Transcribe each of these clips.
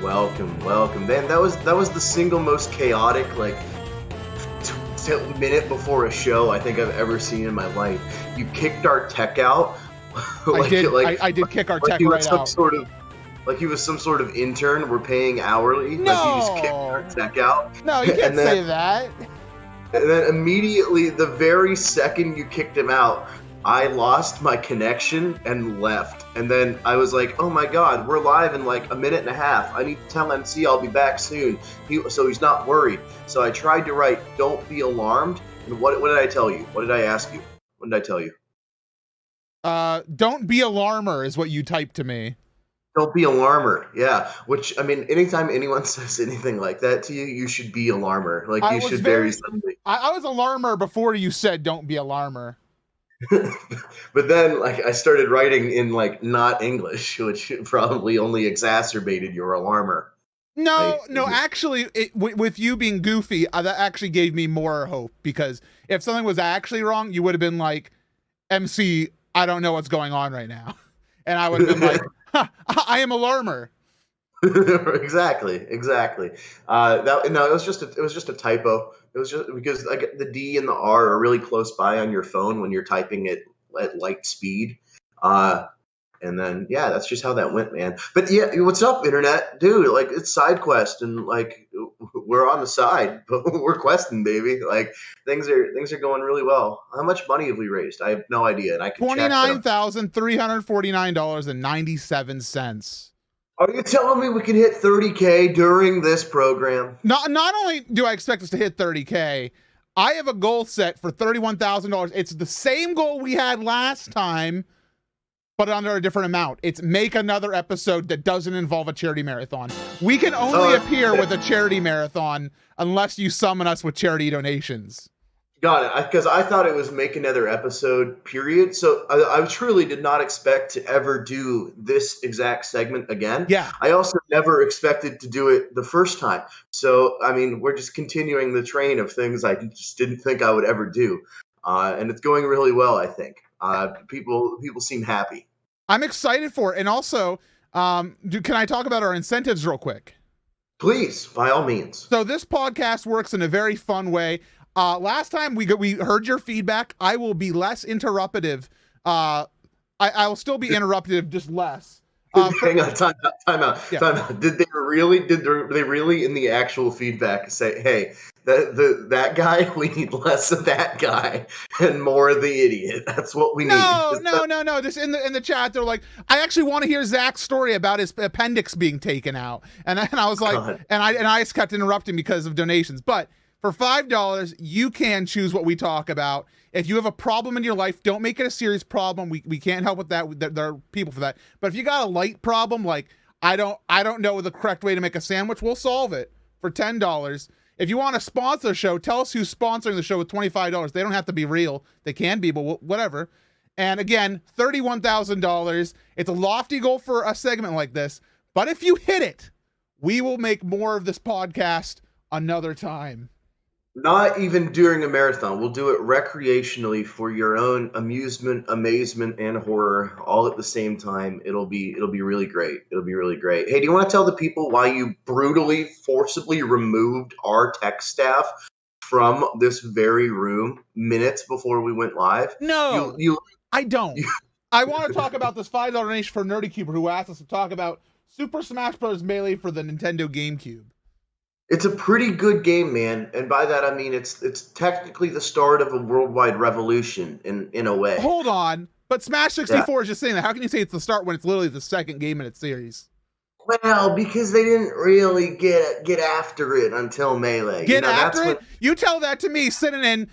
Welcome, man. That was the single most chaotic minute before a show I think I've ever seen in my life. You kicked our tech out. I did kick our tech right out. Like he was some sort of intern we're paying hourly. No. Like you just kicked our tech out. No, you can't say that. And then immediately, the very second you kicked him out, I lost my connection and left. And then I was like, oh my God, we're live in like a minute and a half. I need to tell MC I'll be back soon. So he's not worried. So I tried to write, don't be alarmed. And what did I tell you? What did I ask you? What did I tell you? Don't be alarmer is what you typed to me. Don't be alarmer. Yeah. Which, I mean, anytime anyone says anything like that to you, you should be alarmer. Like you should very suddenly. I was alarmer before you said don't be alarmer. But then like I started writing in like not English, which probably only exacerbated your alarmer. No, actually, with you being goofy, that actually gave me more hope, because if something was actually wrong, you would have been like, MC, I don't know what's going on right now. And I would have been like, I am alarmer. Exactly. It was just a typo. It was just because like the D and the R are really close by on your phone when you're typing at light speed. And then yeah, that's just how that went, man. But yeah, what's up, internet, dude? Like it's side quest, and like we're on the side, but we're questing, baby. Like things are going really well. How much money have we raised? I have no idea, and I can $29,349.97. Are you telling me we can hit 30K during this program? Not only do I expect us to hit 30K, I have a goal set for $31,000. It's the same goal we had last time, but under a different amount. It's make another episode that doesn't involve a charity marathon. We can only appear with a charity marathon unless you summon us with charity donations. Got it. Because I thought it was make another episode, period. So I truly did not expect to ever do this exact segment again. Yeah. I also never expected to do it the first time. So, I mean, we're just continuing the train of things I just didn't think I would ever do. And it's going really well, I think. People seem happy. I'm excited for it. And also, can I talk about our incentives real quick? Please, by all means. So this podcast works in a very fun way. Last time we heard your feedback. I will be less interruptive. I will still be interruptive, just less. Hang on, time out. Yeah. Time out. Did they really in the actual feedback say, hey, that guy, we need less of that guy and more of the idiot? That's what we need. No. Just in the chat, they're like, I actually want to hear Zach's story about his appendix being taken out. And I was like, God. and I just kept interrupting because of donations. But for $5, you can choose what we talk about. If you have a problem in your life, don't make it a serious problem. We can't help with that. There are people for that. But if you got a light problem, like I don't know the correct way to make a sandwich, we'll solve it for $10. If you want to sponsor the show, tell us who's sponsoring the show with $25. They don't have to be real. They can be, but whatever. And again, $31,000. It's a lofty goal for a segment like this. But if you hit it, we will make more of this podcast another time. Not even during a marathon. We'll do it recreationally for your own amusement, amazement, and horror all at the same time. It'll be really great. It'll be really great. Hey, do you want to tell the people why you brutally, forcibly removed our tech staff from this very room minutes before we went live? No, I don't. I want to talk about this $5 donation for NerdyCuber, who asked us to talk about Super Smash Bros. Melee for the Nintendo GameCube. It's a pretty good game, man, and by that I mean it's technically the start of a worldwide revolution in a way. Hold on, but Smash 64 is just saying that. How can you say it's the start when it's literally the second game in its series? Well, because they didn't really get after it until Melee. Get after it? You tell that to me sitting in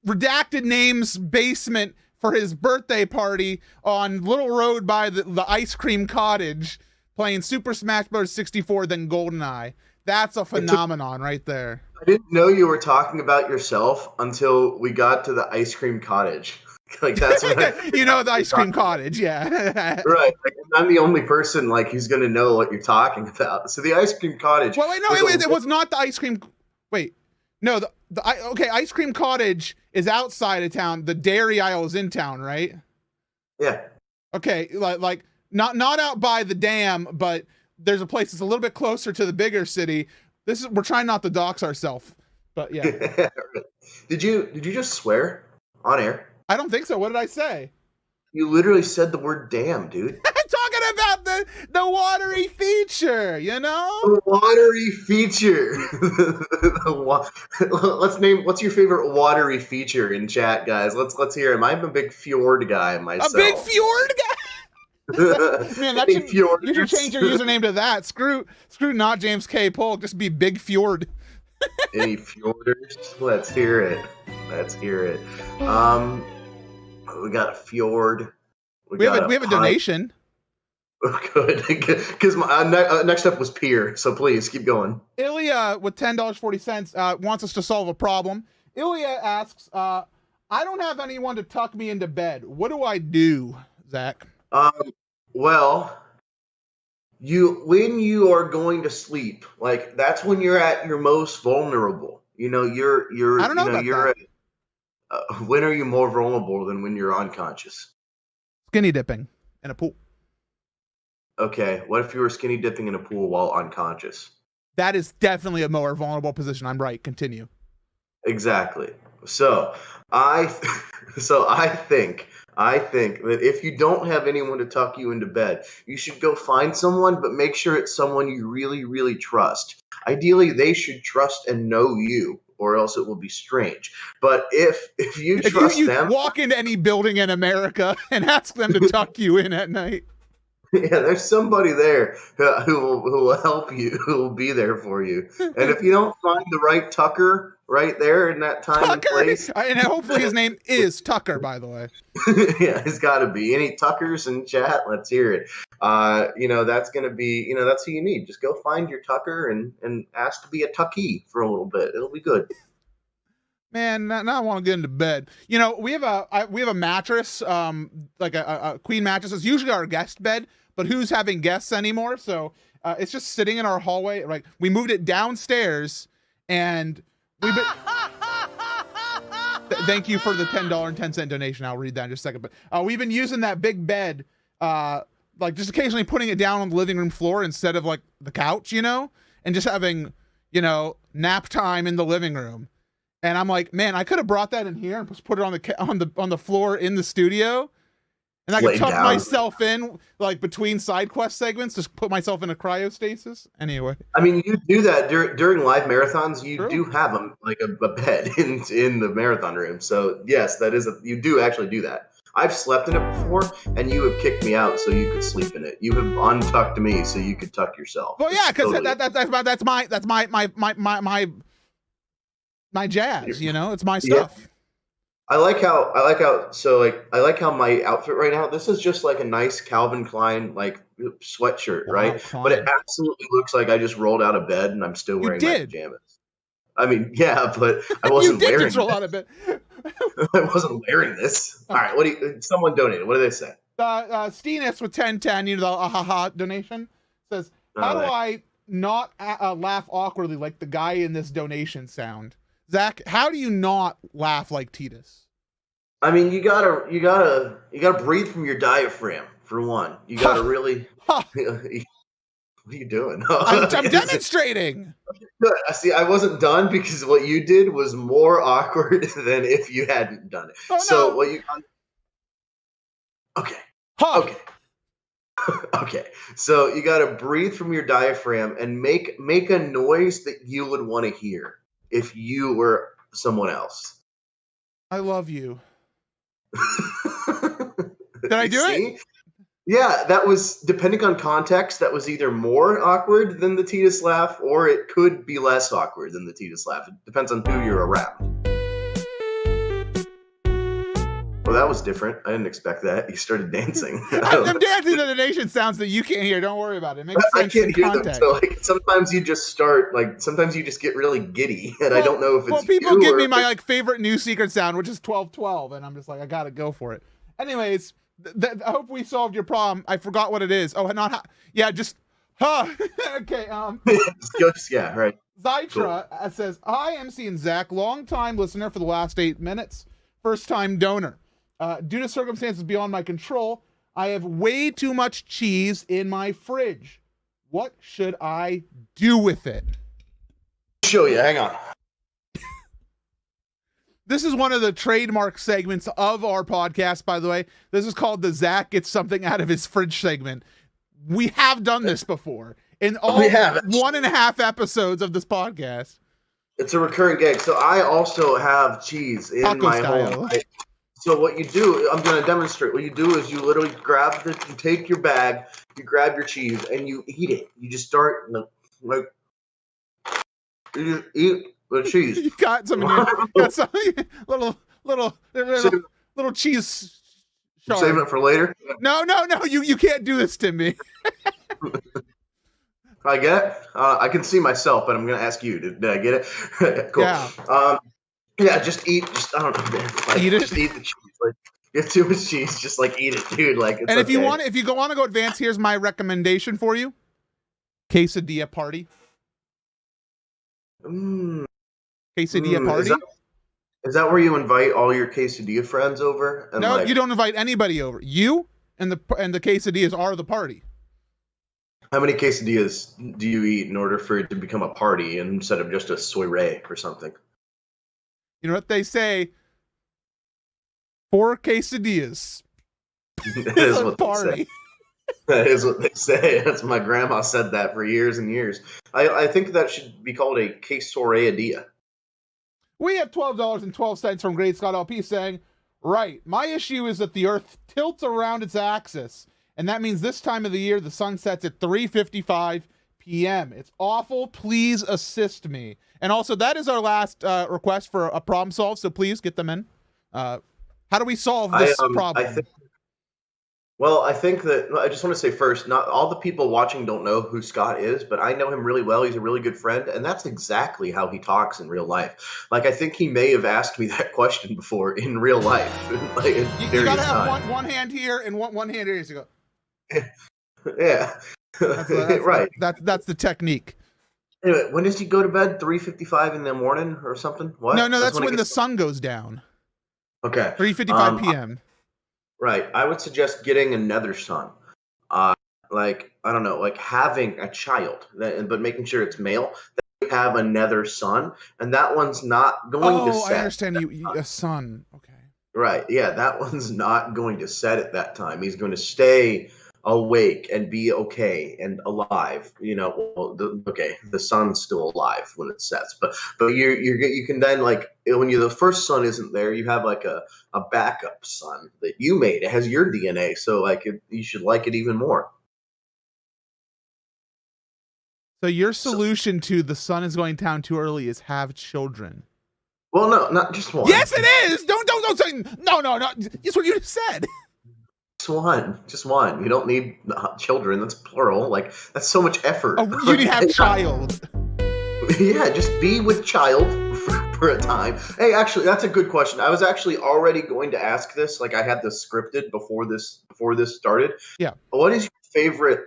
Redacted Name's basement for his birthday party on Little Road by the ice cream cottage, playing Super Smash Bros. 64, then GoldenEye. That's a phenomenon right there. I didn't know you were talking about yourself until we got to the ice cream cottage. Like that's what the ice cream cottage, yeah. Right. Like, I'm the only person like who's gonna know what you're talking about. So the ice cream cottage. Well, it was not the ice cream. Wait, no, okay. Ice cream cottage is outside of town. The dairy aisle is in town, right? Yeah. Okay, like not out by the dam, but there's a place that's a little bit closer to the bigger city. We're trying not to dox ourselves, but yeah. Did you just swear on air? I don't think so. What did I say? You literally said the word "damn," dude. I'm talking about the watery feature, you know? The watery feature. What's your favorite watery feature in chat, guys? Let's hear him. I'm a big fjord guy myself. A big fjord guy? Man, you should change your username to that. Screw not James K. Polk. Just be Big Fjord. Any fjorders? Let's hear it. We got a fjord. We have a donation. Good, because next up was Pier. So please keep going. Ilya with $10.40 wants us to solve a problem. Ilya asks, "I don't have anyone to tuck me into bed. What do I do, Zach?" Well, when you are going to sleep, like that's when you're at your most vulnerable. You know, you're. I don't know about that. When are you more vulnerable than when you're unconscious? Skinny dipping in a pool. Okay, what if you were skinny dipping in a pool while unconscious? That is definitely a more vulnerable position. I'm right. Continue. Exactly. So I think that if you don't have anyone to tuck you into bed, you should go find someone, but make sure it's someone you really, really trust. Ideally, they should trust and know you, or else it will be strange. But if you trust them, walk into any building in America and ask them to tuck you in at night. Yeah, there's somebody there who will help you, who will be there for you. And if you don't find the right Tucker right there in that time and place, and hopefully his name is Tucker, by the way. Yeah, it's got to be. Any Tuckers in chat? Let's hear it. That's gonna be. That's who you need. Just go find your Tucker and ask to be a Tucky for a little bit. It'll be good. Man, now I want to get into bed. We have a mattress, like a queen mattress. It's usually our guest bed, but who's having guests anymore? So it's just sitting in our hallway. Like we moved it downstairs, and we've been. Thank you for the $10.10 donation. I'll read that in just a second. But we've been using that big bed, like just occasionally putting it down on the living room floor instead of like the couch, and just having nap time in the living room. And I'm like, man, I could have brought that in here and just put it on the floor in the studio, and I could tuck myself in like between side quest segments, just put myself in a cryostasis. Anyway, I mean, you do that during live marathons. You True. do have a bed in the marathon room. So yes, you do actually do that. I've slept in it before, and you have kicked me out so you could sleep in it. You have untucked me so you could tuck yourself. Well, yeah, because that's my jazz, it's my stuff. Yeah. I like how my outfit right now, this is just like a nice Calvin Klein like sweatshirt, right? But it absolutely looks like I just rolled out of bed and I'm still wearing my pajamas. I mean, yeah, but I wasn't wearing just roll out of bed. I wasn't wearing this. All right, someone donated. What do they say? Steenis with 1010, the ahaha donation says, how do I not laugh awkwardly like the guy in this donation sound? Zach, how do you not laugh like Titus? I mean, you gotta breathe from your diaphragm for one. You gotta really. What are you doing? I'm demonstrating. Good. See, I wasn't done because what you did was more awkward than if you hadn't done it. Oh, so no. what you? Okay. Okay. So you gotta breathe from your diaphragm and make a noise that you would want to hear if you were someone else. I love you. Did I do it? Yeah, that was, depending on context, that was either more awkward than the Titus laugh, or it could be less awkward than the Titus laugh. It depends on who you're around. Well, that was different. I didn't expect that. You started dancing. I'm dancing to the nation sounds that you can't hear. Don't worry about it. It makes sense. I can't hear them. So sometimes you just sometimes you just get really giddy, and I don't know if it's. Well, people give me my like favorite new secret sound, which is 1212, and I'm just like, I gotta go for it. Anyways, I hope we solved your problem. I forgot what it is. Oh, okay. Yeah, right. Zytra says, "Hi, MC and Zach, long-time listener for the last 8 minutes, first-time donor. Due to circumstances beyond my control, I have way too much cheese in my fridge. What should I do with it? Show you. Hang on. This is one of the trademark segments of our podcast, by the way. This is called the Zach Gets Something Out of His Fridge segment. We have done this before in all 1.5 episodes of this podcast. It's a recurring gag. So I also have cheese in Taco my style. home. So what you do, I'm going to demonstrate. What you do is you literally you take your bag, you grab your cheese, and you eat it. You just start, like, you just eat the cheese. You got some little cheese shard. Saving it for later? No, you can't do this to me. I get it. I can see myself, but I'm going to ask you. Did I get it? Cool. Yeah. Just eat. I don't know, man. Like, eat it. Just eat the cheese. Like, you have too much cheese. Just like eat it, dude. Like, it's and if okay. you want to go advanced, here's my recommendation for you: quesadilla party. Quesadilla party. Is that where you invite all your quesadilla friends over? And no, you don't invite anybody over. You and the quesadillas are the party. How many quesadillas do you eat in order for it to become a party instead of just a soiree or something? You know what they say? 4 quesadillas. That is what party. They say. That is what they say. That's my grandma said that for years and years. I think that should be called a quesoreadilla. We have $12.12 from Great Scott LP saying, right, my issue is that the Earth tilts around its axis, and that means this time of the year the sun sets at 3:55 p.m. It's awful. Please assist me. And also, that is our last request for a problem solved, so please get them in. How do we solve this problem? I think that I just want to say first, not all the people watching don't know who Scott is, but I know him really well. He's a really good friend, and that's exactly how he talks in real life. Like, I think he may have asked me that question before in real life. Like, you gotta have one hand here and one hand here. So go. Yeah, right. That's the technique. Anyway, when does he go to bed? 3:55 in the morning or something? What? No, that's when the sun goes down. Okay. 3:55 p.m. Right. I would suggest getting another son. Like, I don't know, like having a child, but making sure it's male. That you have another son, and that one's not going to set. Oh, I understand. You a son. Okay. Right. Yeah, that one's not going to set at that time. He's going to stay awake and be okay and alive. You know, the sun's still alive when it sets, but you can then, like, when the first son isn't there, you have like a backup son that you made. It has your DNA, so like you should like it even more. So your solution to the sun is going down too early is have children. Well, no, not just one. Yes, it is. Don't say no. It's what you said. Just one. You don't need children. That's plural. Like, that's so much effort. Oh, you need to have child. Yeah, just be with child for a time. Hey, actually, that's a good question. I was actually already going to ask this. Like, I had this scripted before this started. Yeah. What is your favorite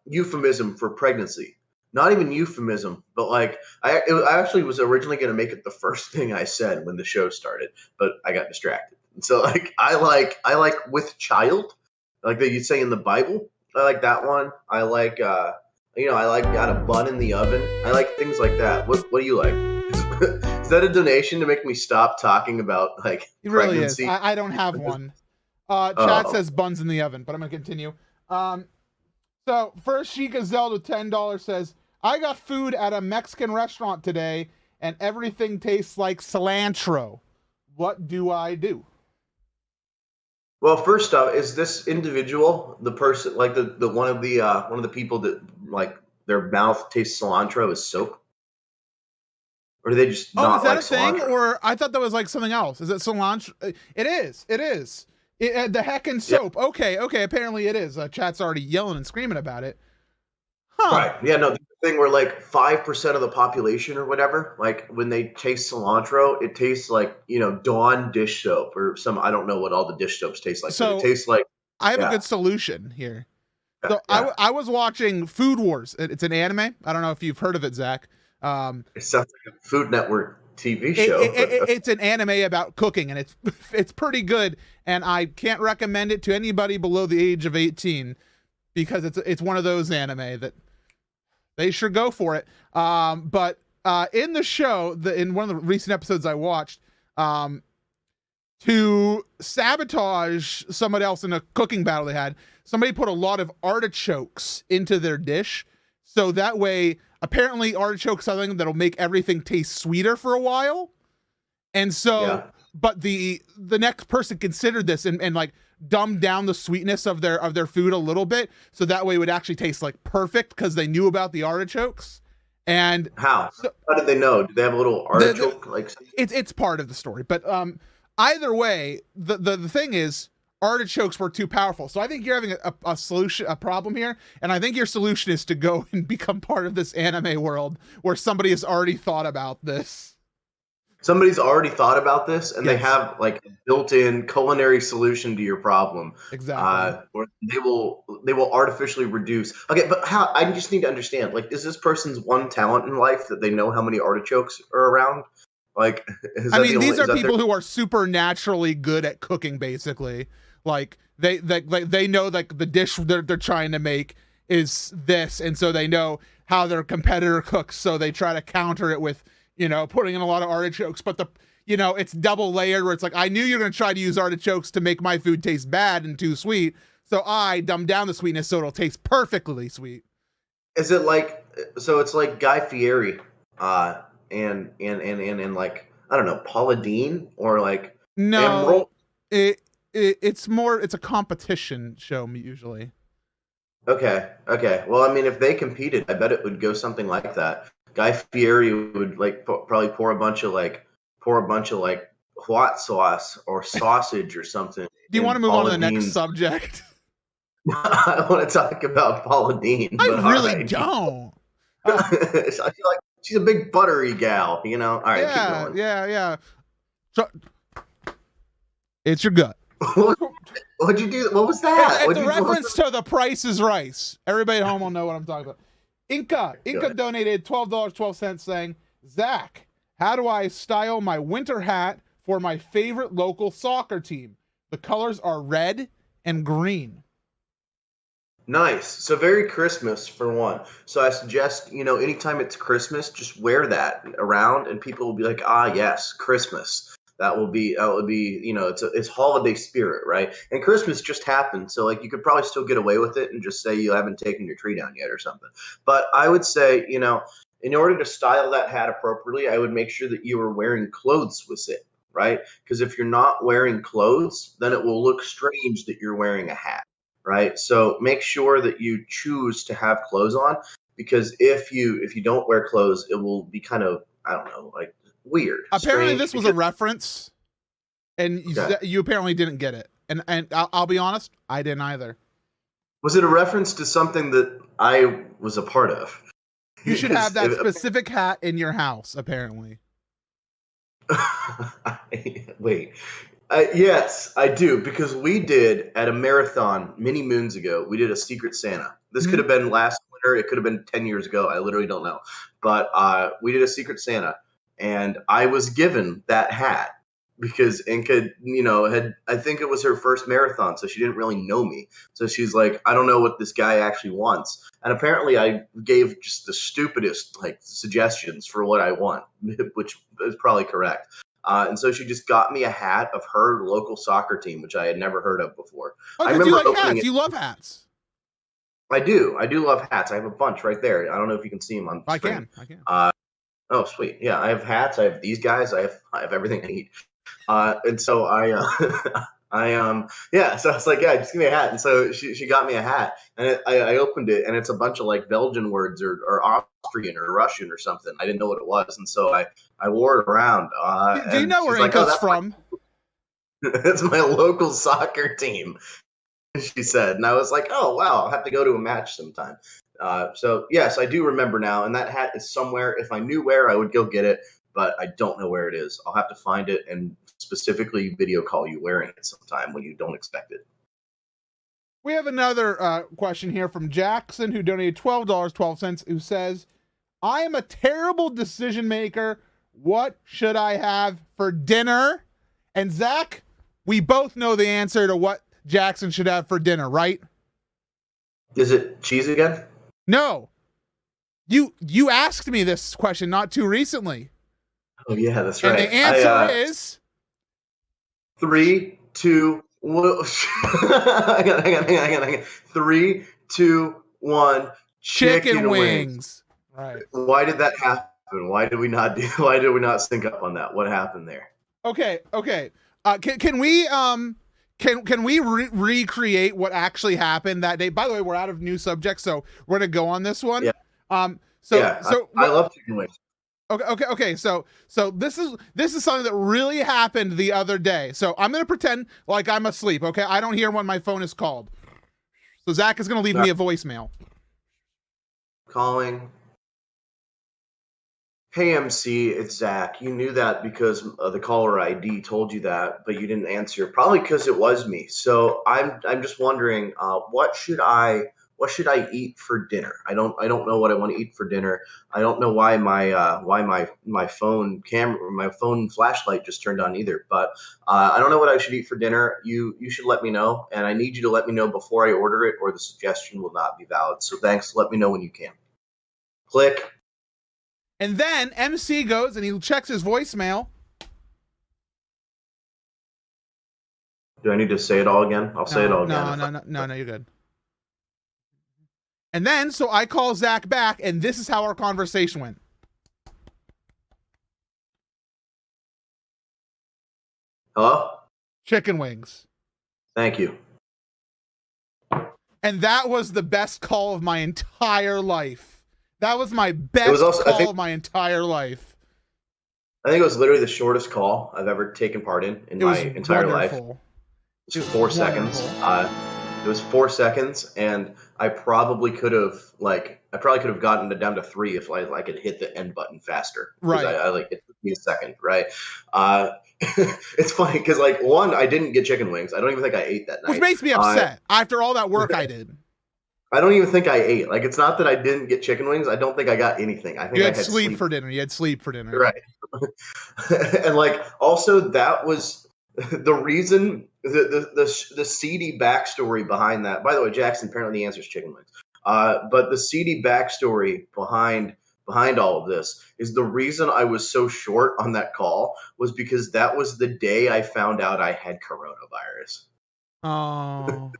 euphemism for pregnancy? Not even euphemism, but like I actually was originally going to make it the first thing I said when the show started, but I got distracted. So like I like with child, like that you say in the Bible. I like that one. I like I like got a bun in the oven. I like things like that. What do you like? Is that a donation to make me stop talking about like it really pregnancy? Is. I don't have one. Chad says buns in the oven, but I'm gonna continue. So first Sheikah Zelda with $10 says, I got food at a Mexican restaurant today and everything tastes like cilantro. What do I do? Well, first off, is this individual the person, like the one of the people that like their mouth tastes cilantro as soap? Or do they just not like cilantro? Is that a thing? Or I thought that was like something else. Is it cilantro? It is. The heckin' soap. Yep. Okay. Apparently it is. Chat's already yelling and screaming about it. Huh. Right. Yeah, no, the thing where like 5% of the population or whatever, like when they taste cilantro, it tastes like, Dawn dish soap or I don't know what all the dish soaps taste like. So but it tastes like. I have a good solution here. So I was watching Food Wars. It's an anime. I don't know if you've heard of it, Zach. It sounds like a Food Network TV show. It's an anime about cooking, and it's pretty good, and I can't recommend it to anybody below the age of 18. because it's one of those anime that they sure go for it. But in the show, in one of the recent episodes I watched, to sabotage somebody else in a cooking battle they had, somebody put a lot of artichokes into their dish. So that way, apparently artichokes are something that'll make everything taste sweeter for a while. And so, but the next person considered this and like dumbed down the sweetness of their food a little bit. So that way it would actually taste like perfect because they knew about the artichokes. And how did they know? Do they have a little artichoke? It's part of the story, but either way, the thing is, artichokes were too powerful. So I think you're having a problem here, and I think your solution is to go and become part of this anime world where somebody has already thought about this. Somebody's already thought about this, and they have like a built-in culinary solution to your problem. Exactly. Or they will artificially reduce. Okay, but how? I just need to understand. Like, is this person's one talent in life that they know how many artichokes are around? Like, these are people who are supernaturally good at cooking. Basically, like they know like the dish they're trying to make is this, and so they know how their competitor cooks, so they try to counter it with, putting in a lot of artichokes, but it's double layered where it's like, I knew you're going to try to use artichokes to make my food taste bad and too sweet. So I dumb down the sweetness so it'll taste perfectly sweet. Is it like, so it's like Guy Fieri, and like, I don't know, Paula Deen or like no, Emerald? It's a competition show usually. Okay. Well, I mean, if they competed, I bet it would go something like that. Guy Fieri would like probably pour a bunch of hot sauce or sausage or something. Do you want to move on to the next subject? I want to talk about Paula Deen. I really don't. I feel like she's a big buttery gal, All right, keep going. Yeah. So, it's your gut. What'd you do? What was that? It's a reference to The Price is Right. Everybody at home will know what I'm talking about. Inca donated $12.12 saying, Zach, how do I style my winter hat for my favorite local soccer team? The colors are red and green. Nice. So very Christmas for one. So I suggest, anytime it's Christmas, just wear that around and people will be like, yes, Christmas. That will be, it's holiday spirit, right? And Christmas just happened. So like you could probably still get away with it and just say you haven't taken your tree down yet or something. But I would say, in order to style that hat appropriately, I would make sure that you are wearing clothes with it, right? Because if you're not wearing clothes, then it will look strange that you're wearing a hat, right? So make sure that you choose to have clothes on, because if you don't wear clothes, it will be kind of, I don't know, like weird. Apparently this was a reference, and you apparently didn't get it. And I'll be honest, I didn't either. Was it a reference to something that I was a part of? You should have that specific hat in your house, apparently. Wait. Yes, I do, because we did at a marathon many moons ago. We did a Secret Santa. This could have been last winter. It could have been 10 years ago. I literally don't know. But we did a Secret Santa, and I was given that hat because Inca, I think it was her first marathon, so she didn't really know me. So she's like, I don't know what this guy actually wants. And apparently I gave just the stupidest suggestions for what I want, which is probably correct. And so she just got me a hat of her local soccer team, which I had never heard of before. I remember you like hats. You love hats. I do love hats. I have a bunch right there. I don't know if you can see them on the screen. I can. Oh, sweet. Yeah, I have hats. I have these guys. I have everything I need. And so so I was like, just give me a hat. And so she got me a hat, and I opened it, and it's a bunch of like Belgian words or Austrian or Russian or something. I didn't know what it was. And so I wore it around. Do you know where Inca's from? It's my local soccer team, she said. And I was like, oh, wow, I'll have to go to a match sometime. So yes, I do remember now. And that hat is somewhere. If I knew where, I would go get it, but I don't know where it is. I'll have to find it and specifically video call you wearing it sometime when you don't expect it. We have another question here from Jackson, who donated $12.12, who says, I am a terrible decision maker. What should I have for dinner? And Zach, we both know the answer to what Jackson should have for dinner, right? Is it cheese again? No. You asked me this question not too recently. Oh yeah, that's And right. the answer is 3, 2. Hang on. 3, 2, 1. chicken Chicken wings. wings. Right. Why did that happen? Why did we not do? Why did we not sync up on that? What happened there? Okay. Can we recreate what actually happened that day? By the way, we're out of new subjects, so we're gonna go on this one. Yeah. So I love chicken wings. Okay. So this is something that really happened the other day. So I'm gonna pretend like I'm asleep. Okay, I don't hear when my phone is called. So Zach is gonna leave me a voicemail. Calling. Hey MC, it's Zach. You knew that because the caller ID told you that, but you didn't answer. Probably because it was me. So I'm just wondering, what should I eat for dinner? I don't know what I want to eat for dinner. I don't know why my phone camera, my phone flashlight just turned on either. But I don't know what I should eat for dinner. You should let me know, and I need you to let me know before I order it, or the suggestion will not be valid. So thanks. Let me know when you can. Click. And then MC goes and he checks his voicemail. Do I need to say it all again? I'll say it all again. No, you're good. And then, so I call Zach back, and this is how our conversation went. Hello? Chicken wings. Thank you. And that was the best call of my entire life. That was my best call of my entire life. I think it was literally the shortest call I've ever taken part in my entire life. It was 4 seconds. It was 4 seconds, and I probably could have gotten it down to 3 if I could hit the end button faster. Right. It took me a second. Right. It's funny because one, I didn't get chicken wings. I don't even think I ate that night. Which makes me upset after all that work I did. I don't even think I ate. It's not that I didn't get chicken wings. I don't think I got anything. I think you had sleep for dinner. You had sleep for dinner. Right. And also that was the reason, the seedy backstory behind that. By the way, Jackson, apparently the answer is chicken wings. But the seedy backstory behind all of this is the reason I was so short on that call was because that was the day I found out I had coronavirus. Oh.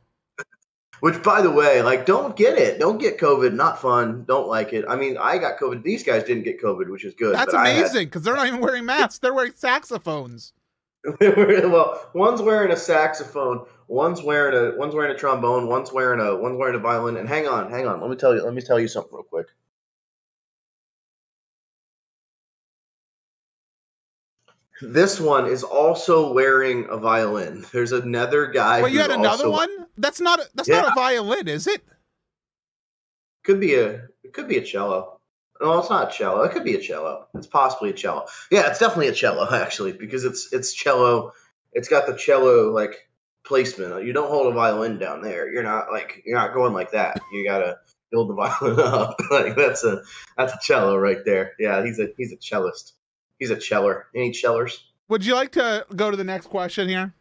Which, by the way, don't get it. Don't get COVID. Not fun. Don't like it. I mean, I got COVID. These guys didn't get COVID, which is good. That's amazing because they're not even wearing masks. They're wearing saxophones. Well, one's wearing a saxophone. One's wearing a trombone. One's wearing a violin. And hang on. Let me tell you something real quick. This one is also wearing a violin. There's another guy. Wait, you had another one? That's not a violin, is it? Could be a cello. No, it's not a cello. It could be a cello. It's possibly a cello. Yeah, it's definitely a cello actually because it's cello. It's got the cello placement. You don't hold a violin down there. You're not going like that. You gotta build the violin up. That's a cello right there. Yeah, he's a cellist. He's a celler. Any cellars? Would you like to go to the next question here?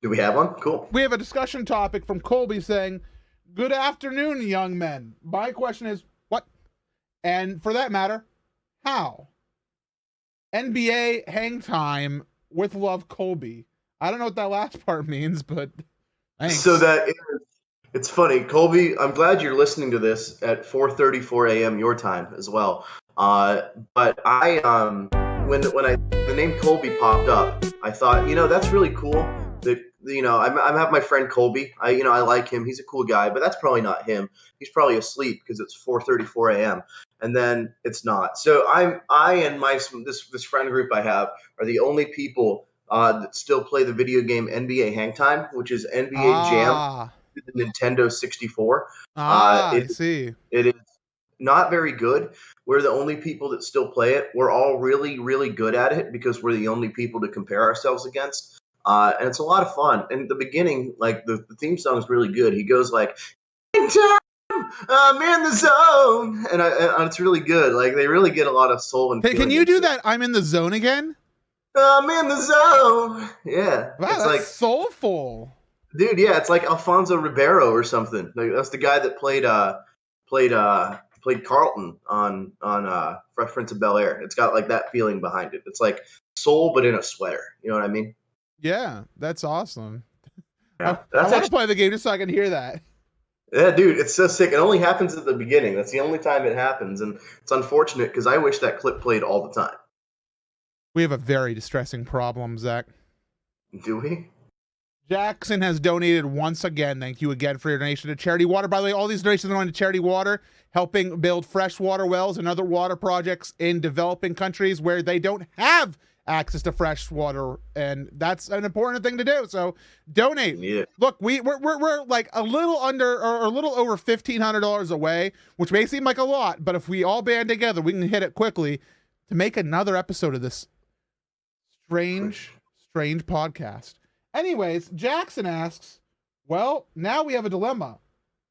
Do we have one? Cool. We have a discussion topic from Colby saying, "Good afternoon, young men. My question is, what? And for that matter, how? NBA hang time with love, Colby." I don't know what that last part means, but thanks. So it's funny, Colby. I'm glad you're listening to this at 4:34 a.m. your time as well. But I when the name Colby popped up, I thought, that's really cool. That I have my friend Colby. I like him. He's a cool guy, but that's probably not him. He's probably asleep because it's 4:34 a.m. and then it's not. So I and this friend group I have are the only people that still play the video game NBA Hang Time, which is NBA Jam, the Nintendo 64. I see. It is not very good. We're the only people that still play it. We're all really, really good at it because we're the only people to compare ourselves against. And it's a lot of fun. And at the beginning, the theme song is really good. He goes "In time, I'm in the zone," and it's really good. They really get a lot of soul and. Hey, can you do that? I'm in the zone again. I'm in the zone. Yeah, Wow, that's soulful. Dude, yeah, it's like Alfonso Ribeiro or something. Like, that's the guy that played Carlton on Fresh Prince of Bel Air. It's got like that feeling behind it. It's like Soul, but in a sweater. You know what I mean? Yeah, that's awesome. I, Yeah, I that's want to actually play the game just so I can hear that. yeah, dude. It's so sick. It only happens at the beginning. That's the only time it happens, and it's unfortunate because I wish that clip played all the time. We have a very distressing problem, Zach. Do we? Jackson has donated once again. Thank you again for your donation to Charity Water. By the way, all these donations are going to Charity Water, helping build freshwater wells and other water projects in developing countries where they don't have access to fresh water, and that's an important thing to do. So donate. Yeah. Look, we're like a little under or a little over $1,500 away, which may seem like a lot, but if we all band together, we can hit it quickly to make another episode of this strange podcast. Anyways, Jackson asks, well, now we have a dilemma.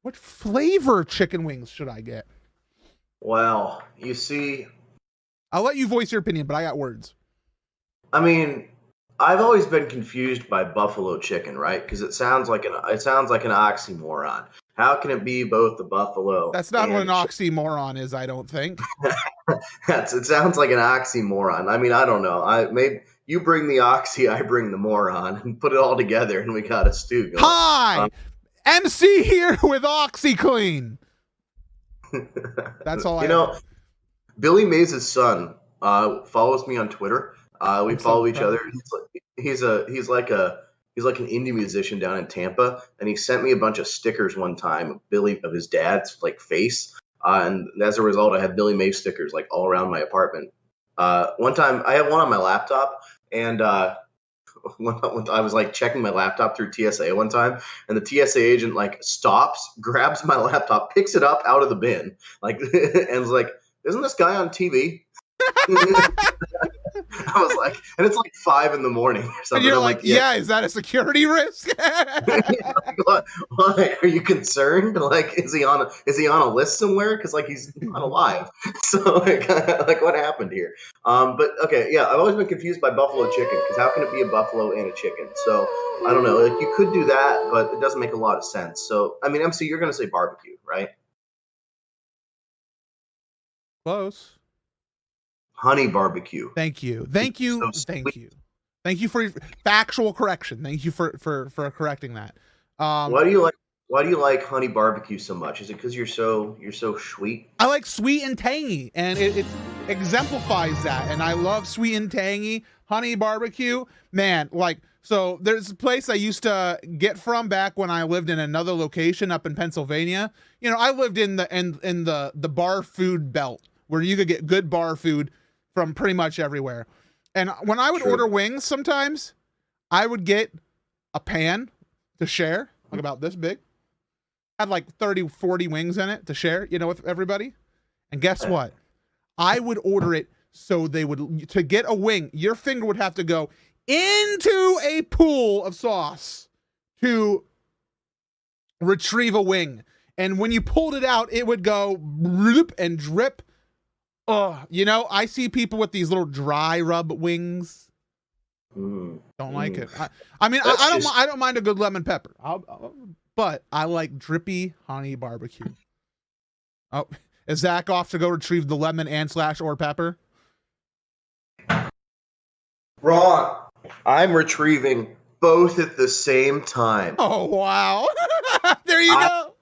What flavor chicken wings should I get? Well, you see, I'll let you voice your opinion, but I got words. I mean, I've always been confused by buffalo chicken, right? Because it sounds like an oxymoron. How can it be both the buffalo? That's not what an and oxymoron is, I don't think. it sounds like an oxymoron. I mean, I don't know. Maybe you bring the oxy, I bring the moron, and put it all together, and we got a stew going. Hi, MC here with OxyClean. That's all I know. Billy Mays' son follows me on Twitter. We follow each other. He's like an indie musician down in Tampa, and he sent me a bunch of stickers one time of his dad's like face, and as a result, I have Billy Mays stickers like all around my apartment. One time, I have one on my laptop, and I was like checking my laptop through TSA one time, and the TSA agent like stops, grabs my laptop, picks it up out of the bin, like, and was like, "Isn't this guy on TV?" I was like, and it's like 5 a.m. or something. And you're like, yeah, is that a security risk? What? Are you concerned? Like, is he on a list somewhere? Because like he's not alive. So like what happened here? But okay, yeah, I've always been confused by buffalo chicken because how can it be a buffalo and a chicken? So I don't know. Like you could do that, but it doesn't make a lot of sense. So I mean, MC, you're gonna say barbecue, right? Close. Honey barbecue. Thank you. Thank you for factual correction. Thank you for correcting that. Why do you like honey barbecue so much? Is it because you're so sweet? I like sweet and tangy, and it exemplifies that. And I love sweet and tangy honey barbecue. Man, like, so there's a place I used to get from back when I lived in another location up in Pennsylvania. You know, I lived in the bar food belt where you could get good bar food from pretty much everywhere. And when I would order wings, sometimes I would get a pan to share, like about this big. Had like 30, 40 wings in it to share, with everybody. And guess what? I would order it so to get a wing, your finger would have to go into a pool of sauce to retrieve a wing. And when you pulled it out, it would go bloop and drip. I see people with these little dry rub wings. Don't like it. I mean, I don't mind a good lemon pepper. But I like drippy honey barbecue. Oh, is Zach off to go retrieve the lemon and /or pepper? Wrong. I'm retrieving both at the same time. Oh, wow. There you go.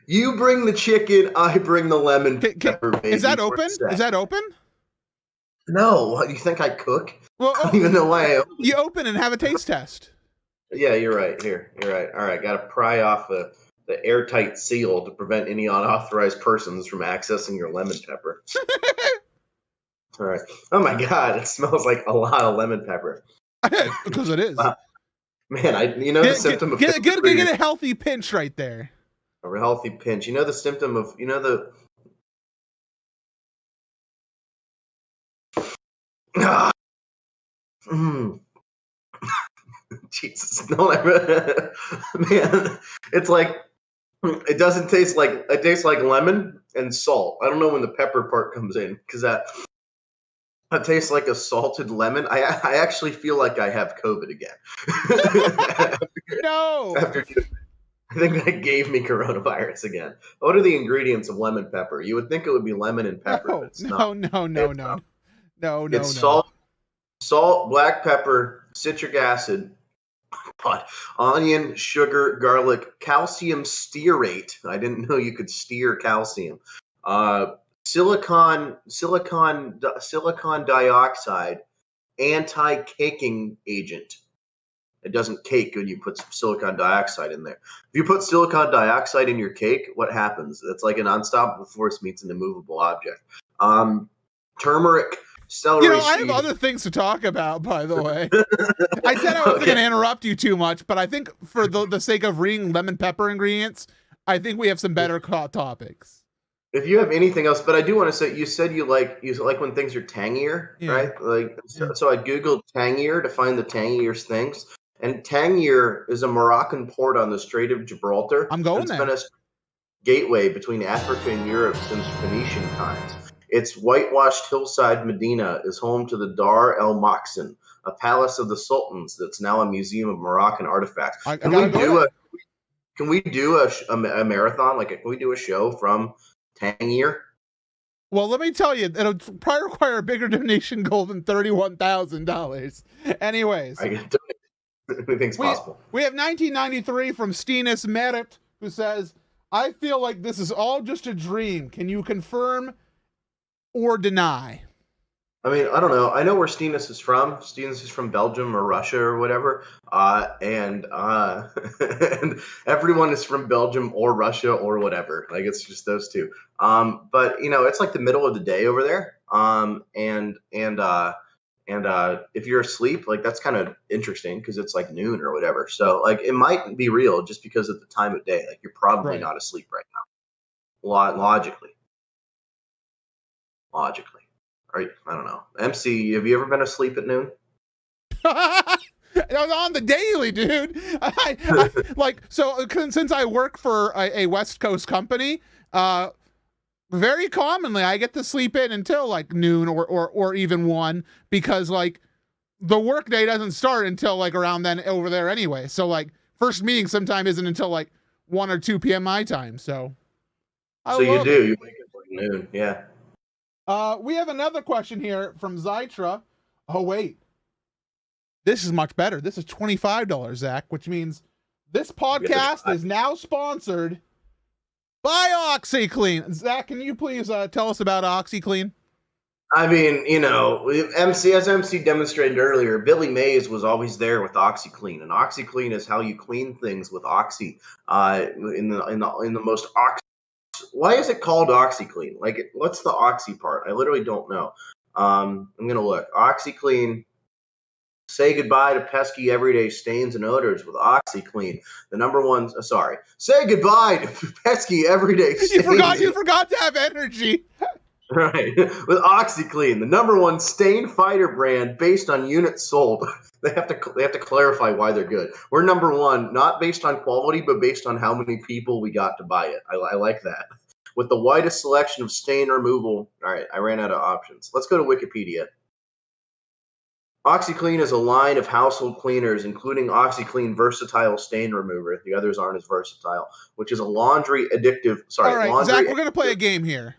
You bring the chicken, I bring the lemon pepper. Baby, is that open? Is that open? No. What, do you think I cook? Well, I don't even know why I open. You open and have a taste test. Yeah, you're right. You're right. All right, got to pry off the airtight seal to prevent any unauthorized persons from accessing your lemon pepper. All right. Oh my God, it smells like a lot of lemon pepper. Because it is. Wow. Man, the symptom of get a healthy pinch right there. A healthy pinch. The symptom of Jesus, no, man, it's like it doesn't taste like it tastes like lemon and salt. I don't know when the pepper part comes in because that It tastes like a salted lemon. I actually feel like I have COVID again. No. After I think that gave me coronavirus again. What are the ingredients of lemon pepper? You would think it would be lemon and pepper, but No. it's not. No. No. No. It's, No. No. No. it's No. salt, black pepper, citric acid, but onion, sugar, garlic, calcium stearate. I didn't know you could steer calcium. Uh, silicon dioxide, anti-caking agent. It doesn't cake when you put some silicon dioxide in there. If you put silicon dioxide in your cake, what happens? It's like an unstoppable force meets an immovable object. Turmeric, celery I have seed. other things to talk about, by the way. I said I wasn't going to interrupt you too much, but I think for the sake of reading lemon pepper ingredients, I think we have some better topics. If you have anything else, but I do want to say, you said you like when things are tangier, Yeah. right? Like, Yeah. so I googled tangier to find the tangier things, and Tangier is a Moroccan port on the Strait of Gibraltar. I'm going It's there. been a gateway between Africa and Europe since Phoenician times. Its whitewashed hillside Medina is home to the Dar el Maksin, a palace of the sultans that's now a museum of Moroccan artifacts. I gotta go there. Can we do a marathon? Like, can we do a show from Tangier? Well, let me tell you, it'll probably require a bigger donation goal than $31,000. Anyways, Anything's possible. We have 1993 from Steenis Merit, who says, I feel like this is all just a dream. Can you confirm or deny? I mean, I don't know. I know where Steenis is from. Steenis is from Belgium or Russia or whatever. And everyone is from Belgium or Russia or whatever. Like, it's just those two. But it's like the middle of the day over there. And if you're asleep, like, that's kind of interesting because it's like noon or whatever. So, like, it might be real just because of the time of day. Like, you're probably not asleep right now. Logically. Right? I don't know. MC, have you ever been asleep at noon? I was on the daily, dude. Since I work for a West Coast company, very commonly I get to sleep in until like noon or even 1 because like the work day doesn't start until like around then over there anyway. So like first meeting sometime isn't until like 1 or 2 p.m. my time. So you wake up like noon, yeah. We have another question here from Zytra. Oh, wait. This is much better. This is $25, Zach, which means this podcast is now sponsored by OxyClean. Zach, can you please tell us about OxyClean? I mean, as MC demonstrated earlier, Billy Mays was always there with OxyClean, and OxyClean is how you clean things with Oxy. In the most oxy. Why is it called OxyClean? Like, what's the oxy part? I literally don't know. I'm gonna look. OxyClean. Say goodbye to pesky everyday stains and odors with OxyClean. The number one. Say goodbye to pesky everyday stains. You forgot to have energy. Right. With OxyClean, the number one stain fighter brand based on units sold. They have to clarify why they're good. We're number one, not based on quality, but based on how many people we got to buy it. I like that. With the widest selection of stain removal. All right, I ran out of options. Let's go to Wikipedia. OxyClean is a line of household cleaners, including OxyClean Versatile Stain Remover. The others aren't as versatile, which is a laundry addictive. All right, Zach, we're going to play a game here.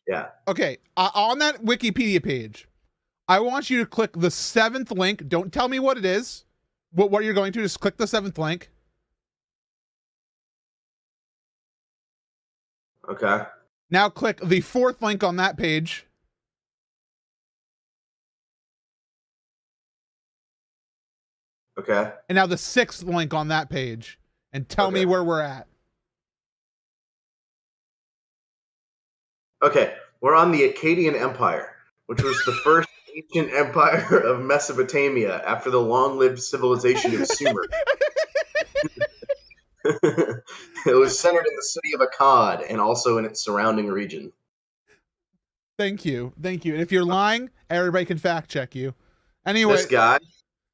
Yeah. Okay, on that Wikipedia page, I want you to click the 7th link. Don't tell me what it is. What you're going to, just click the 7th link. Okay. Now click the 4th link on that page. Okay. And now the 6th link on that page. And tell me where we're at. Okay, we're on the Akkadian Empire, which was the first ancient empire of Mesopotamia after the long-lived civilization of Sumer. It was centered in the city of Akkad and also in its surrounding region. Thank you. And if you're lying, everybody can fact check you. Anyway,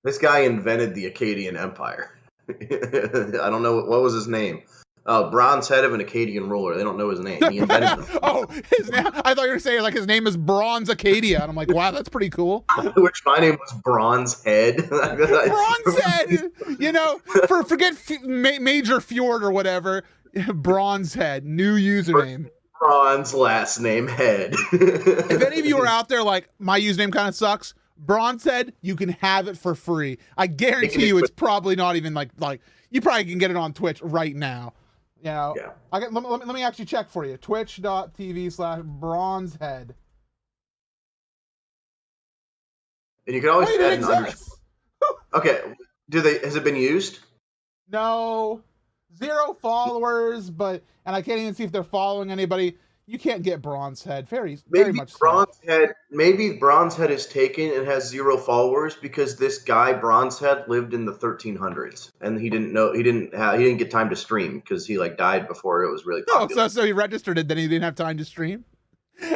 this guy invented the Akkadian Empire. I don't know what was his name. Bronze head of an Acadian ruler. They don't know his name. He invented them. Oh, his name, I thought you were saying like his name is Bronze Acadia, and I'm like, wow, that's pretty cool. Which my name was Bronze Head. Bronze Head, you know, forget Major Fjord or whatever. Bronze Head, new username. Bronze last name Head. If any of you are out there like my username kind of sucks, Bronze Head, you can have it for free. I guarantee you, it's probably not even like you probably can get it on Twitch right now. You know, yeah. Let me actually check for you. Twitch.tv/bronzehead. And you can always add an underscore. Okay. Has it been used? No. 0 followers, and I can't even see if they're following anybody. You can't get Bronze Head. Very much Bronze Head. Maybe Bronze Head is taken and has 0 followers because this guy Bronze Head lived in the 1300s and he didn't get time to stream because he like died before it was really popular. Oh, so he registered it, then he didn't have time to stream.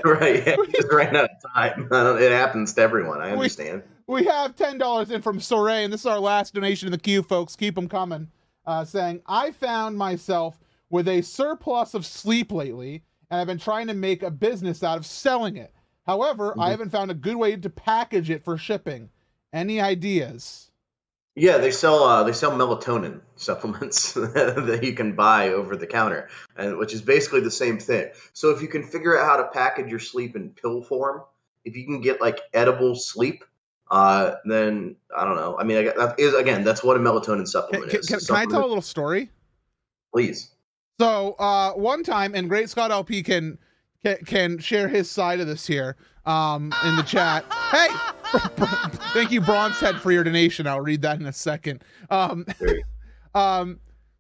Right, yeah, he just ran out of time. It happens to everyone. I understand. We have $10 in from Soray, and this is our last donation in the queue, folks. Keep them coming. Saying, I found myself with a surplus of sleep lately, and I've been trying to make a business out of selling it. However, I haven't found a good way to package it for shipping. Any ideas? Yeah, they sell melatonin supplements that you can buy over the counter, and which is basically the same thing. So if you can figure out how to package your sleep in pill form, if you can get like edible sleep, then I don't know. I mean, that's what a melatonin supplement is. Can I tell a little story? Please. So one time, and Great Scott LP can share his side of this here in the chat. Hey, thank you, Bronze Head, for your donation. I'll read that in a second.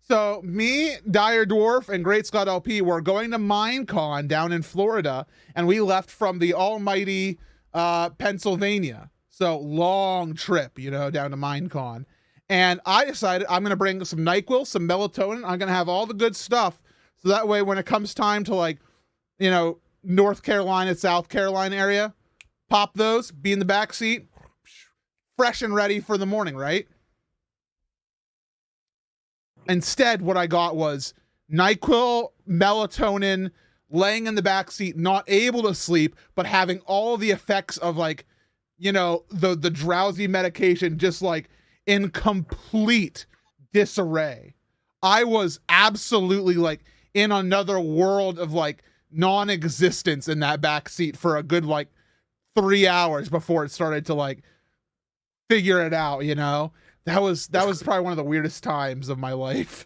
So me, Dire Dwarf, and Great Scott LP were going to Minecon down in Florida, and we left from the almighty Pennsylvania. So long trip, down to Minecon. And I decided I'm going to bring some NyQuil, some melatonin. I'm going to have all the good stuff. So that way, when it comes time to North Carolina, South Carolina area, pop those, be in the back seat, fresh and ready for the morning, right? Instead, what I got was NyQuil, melatonin, laying in the back seat, not able to sleep, but having all the effects of the drowsy medication just in complete disarray. I was absolutely in another world of non-existence in that back seat for a good 3 hours before it started to figure it out. That was probably one of the weirdest times of my life.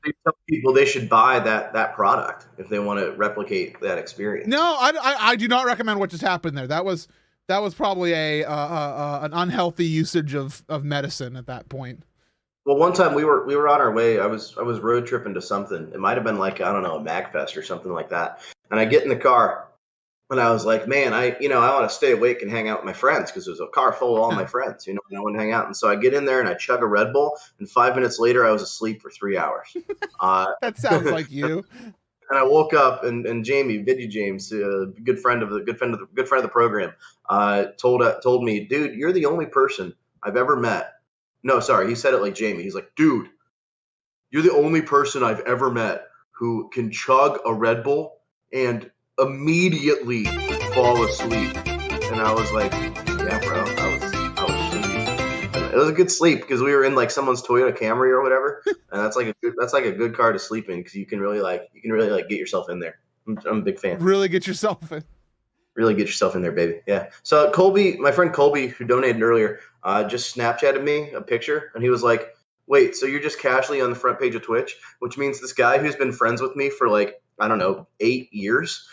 You tell people they should buy that product if they want to replicate that experience. No, I do not recommend what just happened there. That was probably an unhealthy usage of medicine at that point. Well, one time we were on our way. I was road tripping to something. It might have been a MagFest or something like that. And I get in the car and I was like, man, I want to stay awake and hang out with my friends because there's a car full of all my friends, and I want to hang out. And so I get in there and I chug a Red Bull, and 5 minutes later I was asleep for 3 hours. That sounds like you. And I woke up, and Jamie, Vidya James, good friend of the program, told me, dude, you're the only person I've ever met. No, sorry, he said it like Jamie. He's like, dude, you're the only person I've ever met who can chug a Red Bull and immediately fall asleep. And I was like, yeah, bro, I was sleepy. It was a good sleep because we were in someone's Toyota Camry or whatever, and that's a good car to sleep in because you can really get yourself in there. I'm a big fan. Really get yourself in. Really get yourself in there, baby. Yeah. So Colby, my friend Colby, who donated earlier, just Snapchatted me a picture, and he was like, wait, so you're just casually on the front page of Twitch, which means this guy who's been friends with me for 8 years,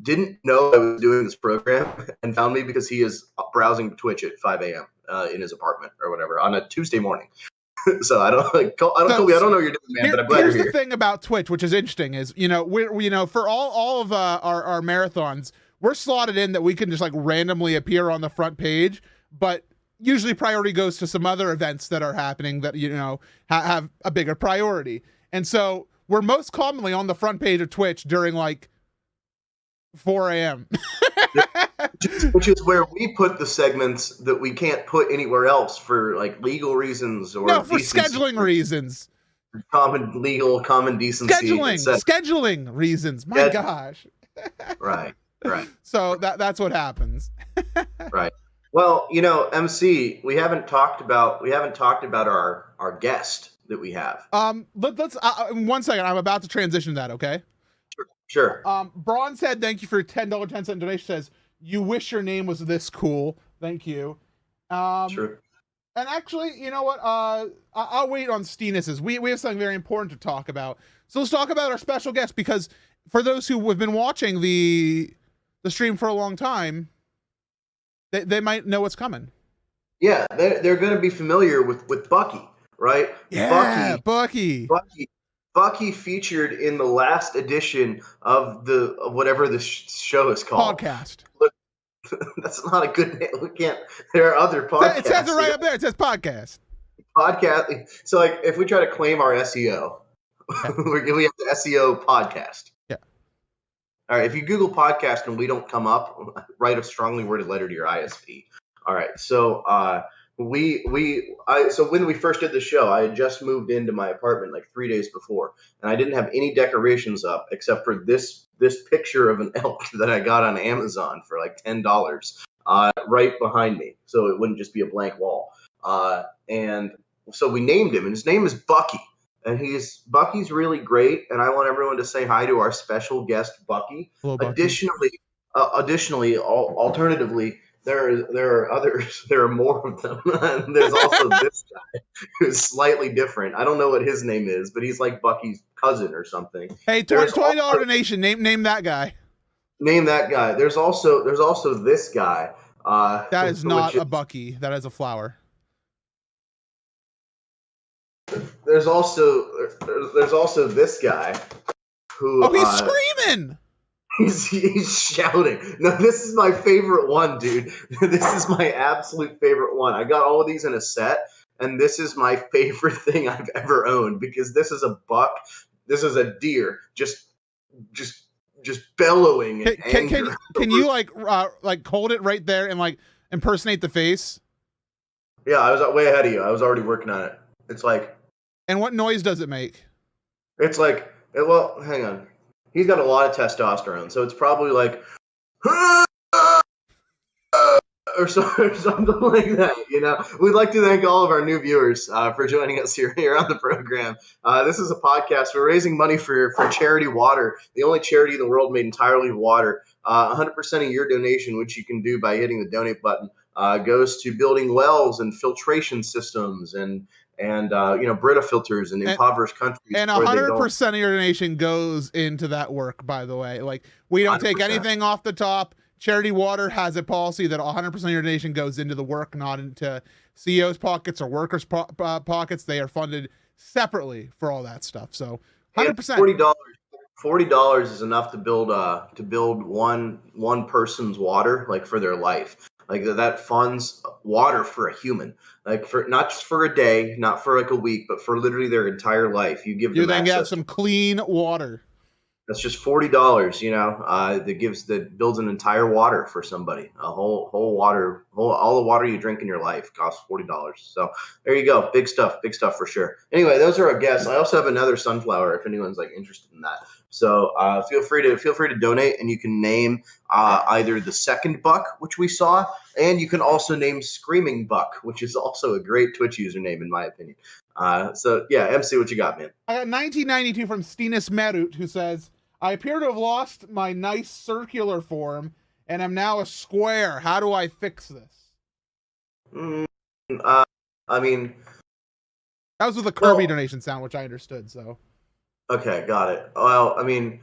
didn't know I was doing this program and found me because he is browsing Twitch at 5 a.m. In his apartment or whatever on a Tuesday morning. So I don't Colby, I don't know what you're doing, man, but I'm glad you're here. Here's the thing about Twitch, which is interesting, is we're for all of our marathons, we're slotted in that we can just randomly appear on the front page, but usually priority goes to some other events that are happening that have a bigger priority. And so we're most commonly on the front page of Twitch during 4 a.m. Which is where we put the segments that we can't put anywhere else for legal reasons or no, for scheduling reasons. common decency, etc. Scheduling reasons. My gosh. Right. So that's what happens. Right. Well, MC, we haven't talked about our guest that we have. Let's 1 second. I'm about to transition to that. Okay. Sure. Braun said, "Thank you for $10.10 donation." Says, "You wish your name was this cool." Thank you. True. And actually, you know what? I'll wait on Steenis's. We have something very important to talk about. So let's talk about our special guest, because for those who have been watching the stream for a long time, they might know what's coming. Yeah, they're going to be familiar with Bucky, right? Yeah, Bucky. Bucky featured in the last edition of whatever the show is called. Podcast. Look, that's not a good name. We can't. There are other podcasts. It says it right up there. It says podcast. Podcast. So, like, if we try to claim our SEO, we have the SEO podcast. Yeah. All right. If you Google podcast and we don't come up, write a strongly worded letter to your ISP. All right. So, so when we first did the show, I had just moved into my apartment like 3 days before, and I didn't have any decorations up except for this picture of an elk that I got on Amazon for like $10, right behind me, so it wouldn't just be a blank wall. And so we named him, and his name is Bucky, and Bucky's really great, and I want everyone to say hi to our special guest, Bucky. Hello, Bucky. Additionally, alternatively, there are others. There are more of them. And there's also this guy who's slightly different. I don't know what his name is, but he's like Bucky's cousin or something. Hey, $20 donation. Name that guy. Name that guy. There's also this guy. That is not a Bucky. That is a flower. There's also this guy who. Oh, he's screaming. He's shouting. No, this is my favorite one, dude. This is my absolute favorite one. I got all of these in a set, and this is my favorite thing I've ever owned, because this is a buck. This is a deer, just bellowing in anger. Can you like hold it right there and like impersonate the face? Yeah, I was way ahead of you. I was already working on it. It's like. And what noise does it make? It's like, well, hang on. He's got a lot of testosterone, so it's probably like, or something like that. We'd like to thank all of our new viewers for joining us here on the program. This is a podcast. We're raising money for Charity Water, the only charity in the world made entirely of water. 100% of your donation, which you can do by hitting the donate button, goes to building wells and filtration systems and Brita filters in impoverished countries. And 100% of your donation goes into that work, by the way. Like, we don't 100%. Take anything off the top. Charity Water has a policy that 100% of your donation goes into the work, not into CEOs' pockets or workers' pockets. They are funded separately for all that stuff. So 100%. $40 is enough to build one person's water, like, for their life. Like, that funds water for a human, like, for not just for a day, not for like a week, but for literally their entire life. You then get some clean water. That's just $40, that builds an entire water for somebody. All the water you drink in your life costs $40. So there you go. Big stuff for sure. Anyway, those are our guests. I also have another sunflower if anyone's like interested in that. So feel free to donate, and you can name either the second Buck, which we saw, and you can also name Screaming Buck, which is also a great Twitch username in my opinion. So yeah, MC, what you got, man? I got 1992 from Steenis Merut, who says, "I appear to have lost my nice circular form and am now a square. How do I fix this?" I mean, that was with a Kirby donation sound, which I understood. So. Okay, got it. Well, I mean,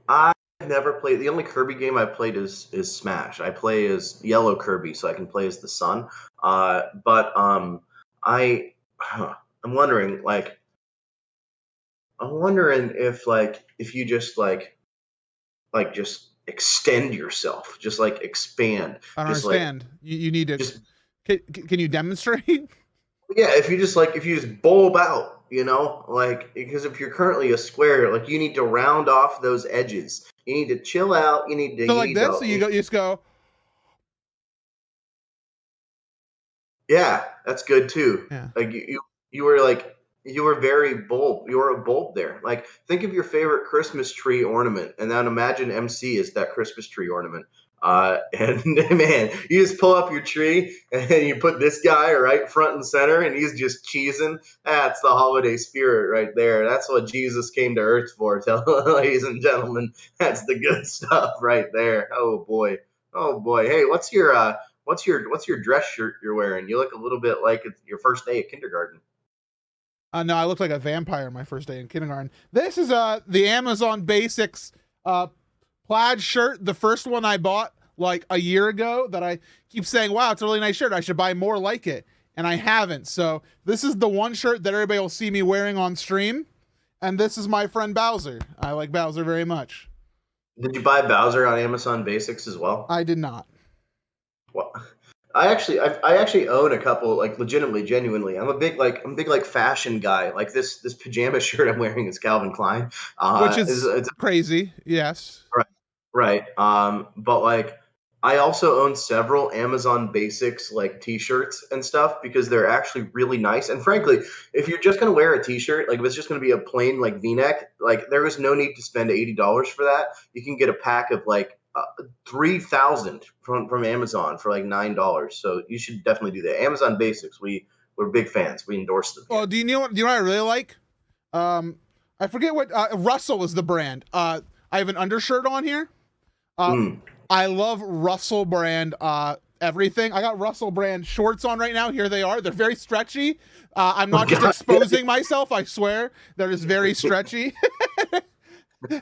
I never played. The only Kirby game I played is Smash. I play as Yellow Kirby, so I can play as the sun. But I'm wondering, if you just just extend yourself, just like expand. I don't understand. You need to. Can you demonstrate? Yeah, if you just bulb out. Because if you're currently a square, you need to round off those edges. You need to chill out. You need to. So like this, so you just go. Yeah, that's good too. Yeah. You were like You were very bold. You were a bold there. Like, think of your favorite Christmas tree ornament, and then imagine MC is that Christmas tree ornament. And man, you just pull up your tree and you put this guy right front and center, and he's just cheesing. That's the holiday spirit right there. That's what Jesus came to Earth for, ladies and gentlemen. That's the good stuff right there. Oh boy, oh boy. Hey, what's your dress shirt you're wearing? You look a little bit like it's your first day at kindergarten. No, I looked like a vampire my first day in kindergarten. This is the Amazon Basics plaid shirt, the first one I bought like a year ago that I keep saying, wow, it's a really nice shirt. I should buy more like it. And I haven't. So this is the one shirt that everybody will see me wearing on stream. And this is my friend Bowser. I like Bowser very much. Did you buy Bowser on Amazon Basics as well? I did not. Well, I actually own a couple, like legitimately, genuinely. I'm a big fashion guy. Like this pajama shirt I'm wearing is Calvin Klein. Which is It's crazy. Yes. right, right. But like I also own several Amazon Basics like T-shirts and stuff because they're actually really nice. And frankly, if you're just gonna wear a T-shirt, like if it's just gonna be a plain like V-neck, like there is no need to spend $80 for that. You can get a pack of like 3,000 from Amazon for like $9. So you should definitely do that. Amazon Basics, we're big fans. We endorse them Well, here. do you know what I really like? I forget what Russell is the brand. I have an undershirt on here. Mm. I love Russell brand everything. I got Russell brand shorts on right now. Here they are. They're very stretchy. I'm not just exposing myself. I swear they're just very stretchy.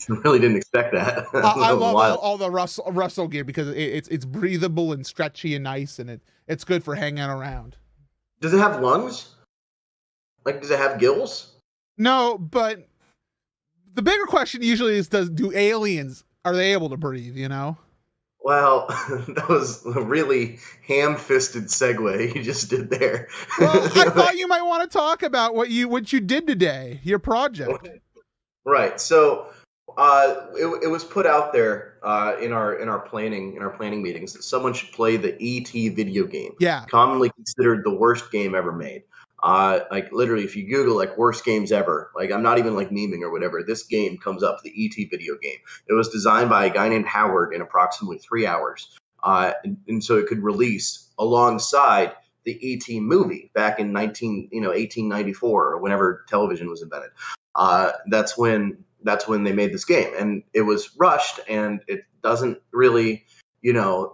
Really didn't expect that. I love all the Russell gear because it's breathable and stretchy and nice, and it's good for hanging around. Does it have lungs? Like, does it have gills? No, but the bigger question usually is, do aliens, are they able to breathe? You know? Well, that was a really ham-fisted segue you just did there. Well, I thought you might want to talk about what you did today, your project. Right. So it was put out there in our planning meetings that someone should play the ET video game, Yeah. commonly considered the worst game ever made. Like literally, if you Google like worst games ever, like I'm not even like memeing or whatever, this game comes up, the ET video game. It was designed by a guy named Howard in approximately 3 hours, and so it could release alongside the ET movie back in 1894 or whenever television was invented. That's when they made this game, and it was rushed, and it doesn't really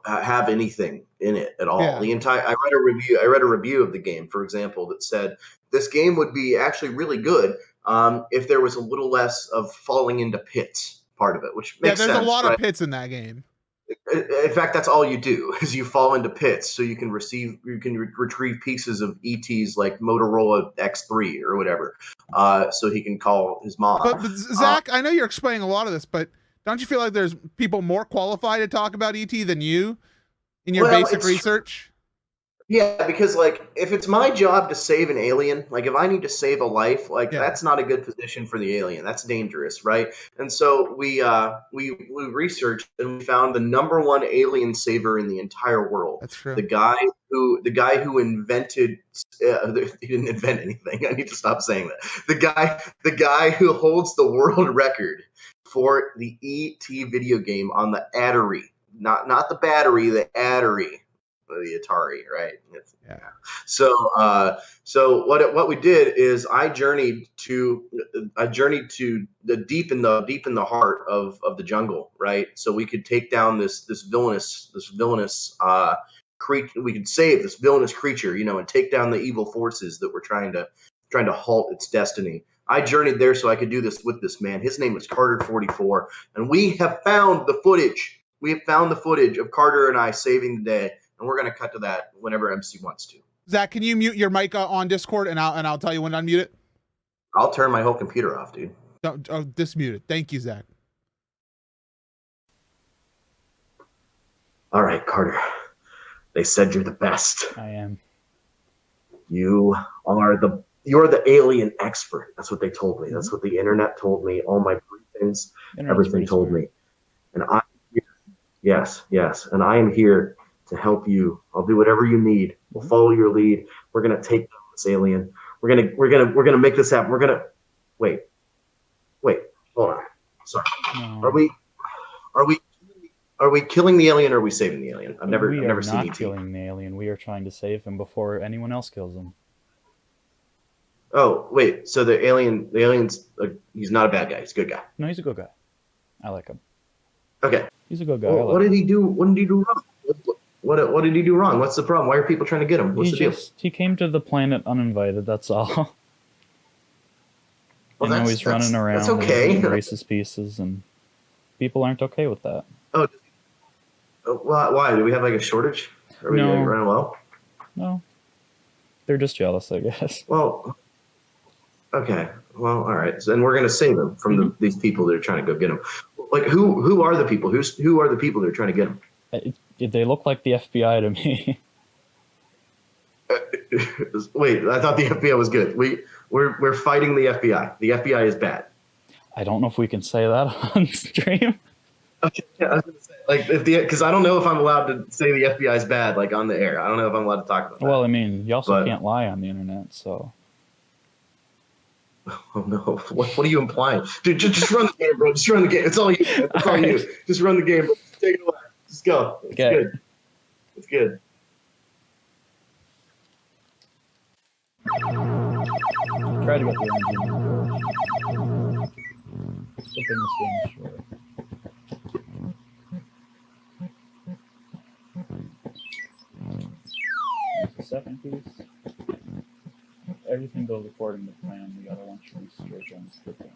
have anything in it at all. Yeah. The entire I read a review of the game, for example, that said this game would be actually really good if there was a little less of falling into pits part of it, which Yeah, makes there's a sense, lot of right? pits in that game. In fact, that's all you do is you fall into pits, so you can retrieve pieces of ET's like Motorola X3 or whatever, so he can call his mom. But Zach, I know you're explaining a lot of this, but don't you feel like there's people more qualified to talk about ET than you in your Well, basic research? Yeah, because like if it's my job to save an alien, like if I need to save a life, like Yeah, that's not a good position for the alien. That's dangerous, right? And so we researched and we found the number one alien saver in the entire world. that's true. The guy who invented he didn't invent anything. I need to stop saying that. The guy who holds the world record for the ET video game on the Atari, not the battery, the Atari, the Atari, right? Yeah. So what we did is I journeyed to the deep in the heart of the jungle, right? So we could take down this villainous creature. We could save this villainous creature, and take down the evil forces that were trying to halt its destiny. I journeyed there so I could do this with this man. His name is Carter 44, and we have found the footage. We have found the footage of Carter and I saving the day, and we're going to cut to that whenever MC wants to. Zach, can you mute your mic on Discord, and I'll tell you when to unmute it? I'll turn my whole computer off, dude. Don't dismute it. Thank you, Zach. All right, Carter. They said you're the best. I am. You're the alien expert. That's what they told me. That's what the internet told me. All my briefings, everything told me. And yes, and I am here to help you. I'll do whatever you need. We'll follow your lead. We're gonna take down this alien. We're gonna make this happen. We're gonna wait. Hold on. Sorry. No. Are we killing the alien or are we saving the alien? I've never seen We are not ET. killing the alien. We are trying to save him before anyone else kills him. Oh wait, so the alien's he's not a bad guy. He's a good guy. No, he's a good guy. I like him. Okay. He's a good guy. Well, what did he do? What did he do wrong? What did he do wrong? What's the problem? Why are people trying to get him? What's the deal? He came to the planet uninvited. That's all. Well, and now he's running around. That's okay. And racist pieces, and people aren't okay with that. Oh, why? Do we have like a shortage? Are we running low? No, they're just jealous, I guess. Well, okay. Well, all right. So, and we're gonna save him from these people that are trying to go get him. Like, who are the people? Who are the people that are trying to get him? They look like the FBI to me. Wait, I thought the FBI was good. We're fighting the FBI. The FBI is bad. I don't know if we can say that on stream. Okay, yeah, I was gonna say, like, because I don't know if I'm allowed to say the FBI is bad, like, on the air. I don't know if I'm allowed to talk about that. Well, I mean, you also can't lie on the internet, so. Oh no! What are you implying, dude? Just run the game, bro. Just run the game. It's all you. It's all you. Just run the game. Bro. Take it away. Just go. It's good. It's good. Try to get the engine. Something this game short. The second piece. Everything goes according to plan. The other one should be straight on scripting.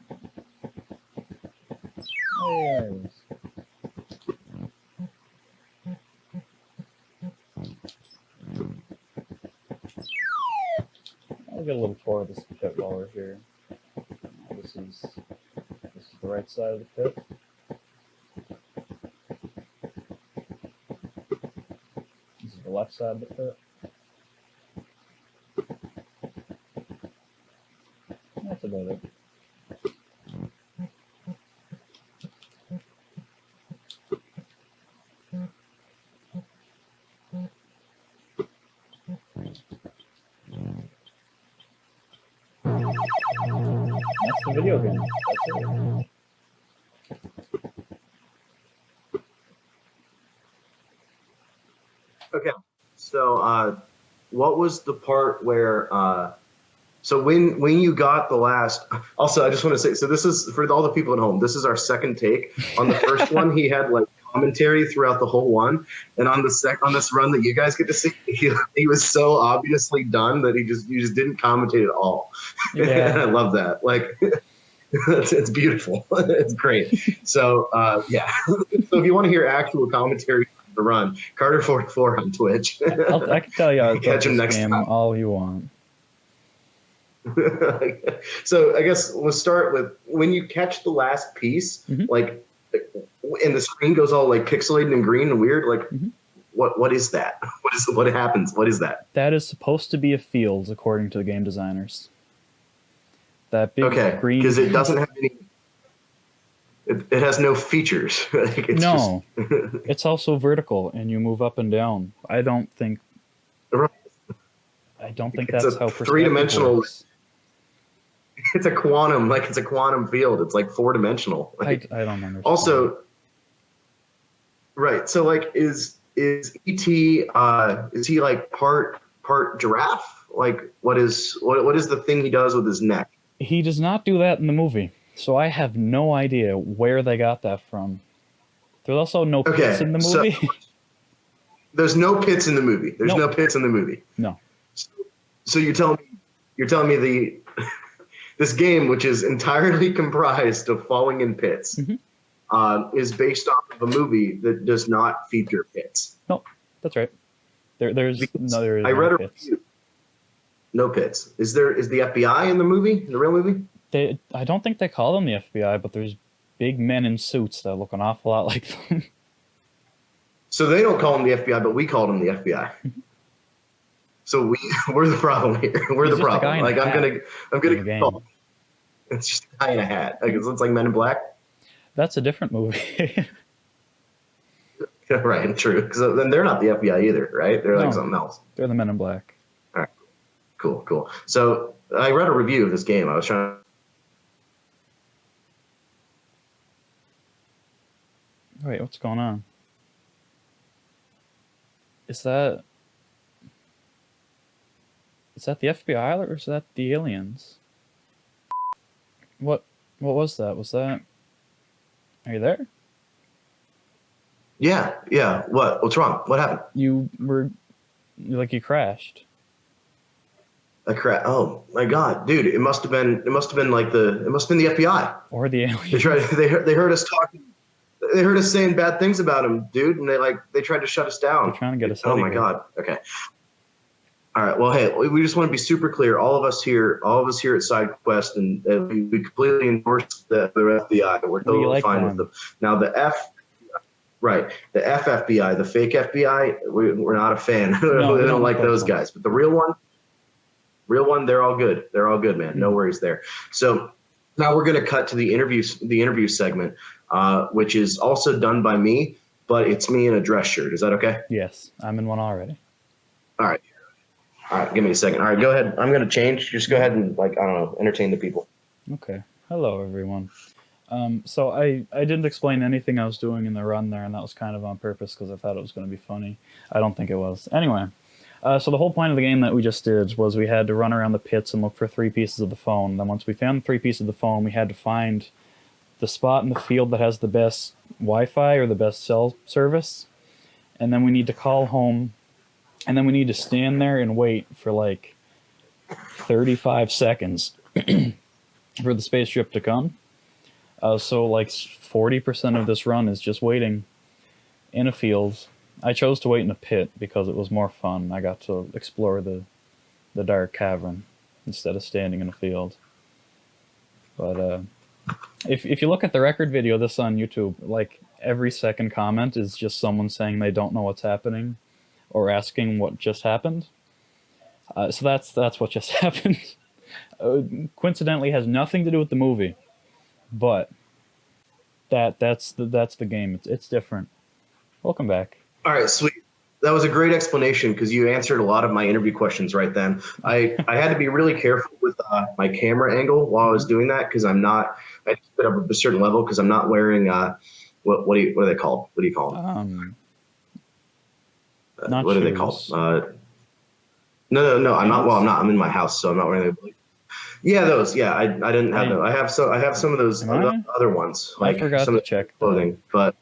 Oh, there it is. I'll get a little tour of this pit while we're here. This is the right side of the pit. This is the left side of the pit. That's about it. That's the video game. That's it. Okay. So, what was the part where? So when you got the last, also I just want to say, so this is for all the people at home, this is our second take. On the first one, he had like commentary throughout the whole one, and on this run that you guys get to see, he was so obviously done that you just didn't commentate at all. Yeah. And I love that. Like, it's beautiful. It's great. So yeah. So if you want to hear actual commentary for the run, Carter44 on Twitch. I can tell you, I'll catch him next time. All you want. So I guess we'll start with when you catch the last piece, like, and the screen goes all like pixelated and green and weird. Like, what is that? What happens? What is that? That is supposed to be a field, according to the game designers. That big green. Because it doesn't have any. It has no features. Like, it's no, it's also vertical, and you move up and down. I don't think. Right. I don't think it's that's a how perspective three-dimensional. works. It's a quantum field. It's like four-dimensional. Like, I don't understand. Also, right. So like, is E.T. Is he like part giraffe? Like, what is the thing he does with his neck? He does not do that in the movie, so I have no idea where they got that from. There's also no pits in the movie. So, there's no pits in the movie. There's no pits in the movie. No. So you're telling me this game, which is entirely comprised of falling in pits, is based off of a movie that does not feature pits. No, that's right. There's I read a review. No pits. Is the FBI in the movie? In the real movie? I don't think they call them the FBI, but there's big men in suits that look an awful lot like them. So they don't call them the FBI, but we call them the FBI. So we're the problem here. We're the problem. Like, I'm gonna call. It's just a guy in a hat. Like, it looks like Men in Black. That's a different movie. Right, true. Because then they're not the FBI either, right? They're like something else. They're the Men in Black. All right, Cool. So I read a review of this game. I was trying. Wait, what's going on? Is that the FBI or is that the aliens? What was that? Are you there? Yeah. What's wrong? What happened? You crashed. Oh my God, dude! It must have been the FBI Or the aliens. They heard us talking. They heard us saying bad things about him, dude, and they tried to shut us down. They're trying to get us. Oh my God. Okay. All right. Well, hey, we just want to be super clear. All of us here at SideQuest, and we completely endorse the FBI. We're totally fine with them. Now the FFBI, the fake FBI, we're not a fan. No, we don't like those guys. But the real one, they're all good. They're all good, man. No worries there. So now we're going to cut to the interview segment, which is also done by me, but it's me in a dress shirt. Is that okay? Yes, I'm in one already. All right. Give me a second. All right, go ahead. I'm going to change. Just go ahead and entertain the people. Okay. Hello, everyone. So I didn't explain anything I was doing in the run there, and that was kind of on purpose because I thought it was going to be funny. I don't think it was. Anyway, so the whole point of the game that we just did was we had to run around the pits and look for 3 pieces of the phone. Then once we found the 3 pieces of the phone, we had to find the spot in the field that has the best Wi-Fi or the best cell service. And then we need to call home, and then we need to stand there and wait for like 35 seconds for the spaceship to come. So like 40% of this run is just waiting in a field. I chose to wait in a pit because it was more fun. I got to explore the dark cavern instead of standing in a field. But if you look at the record video, this on YouTube, like every second comment is just someone saying they don't know what's happening or asking what just happened. So that's what just happened. Coincidentally, has nothing to do with the movie, but that's the game. It's different. Welcome back. All right, sweet. That was a great explanation because you answered a lot of my interview questions right then. I had to be really careful with my camera angle while I was doing that because I keep it up at a certain level because I'm not wearing what are they called? What do you call them? What are they called? No. I'm not. Well, I'm not. I'm in my house, so I'm not wearing them. Yeah, those. Yeah, I didn't have those. I have some of those other ones. I forgot to check clothing, but.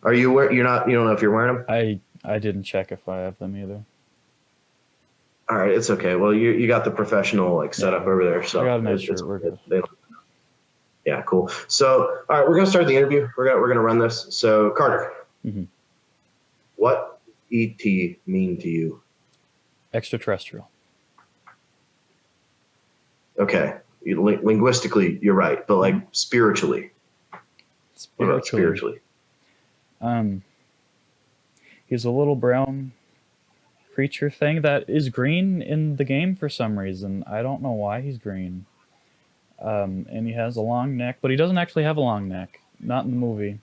Are you you don't know if you're wearing them? I didn't check if I have them either. All right, it's okay. Well, you got the professional setup over there, so I got a nice shirt. We're good. Yeah, cool. So, all right, we're gonna start the interview. We're gonna run this. So, Carter, what ET mean to you? Extraterrestrial. Okay, linguistically, you're right, but like spiritually. What about spiritually? He's a little brown creature thing that is green in the game for some reason. I don't know why he's green. And he has a long neck, but he doesn't actually have a long neck. Not in the movie.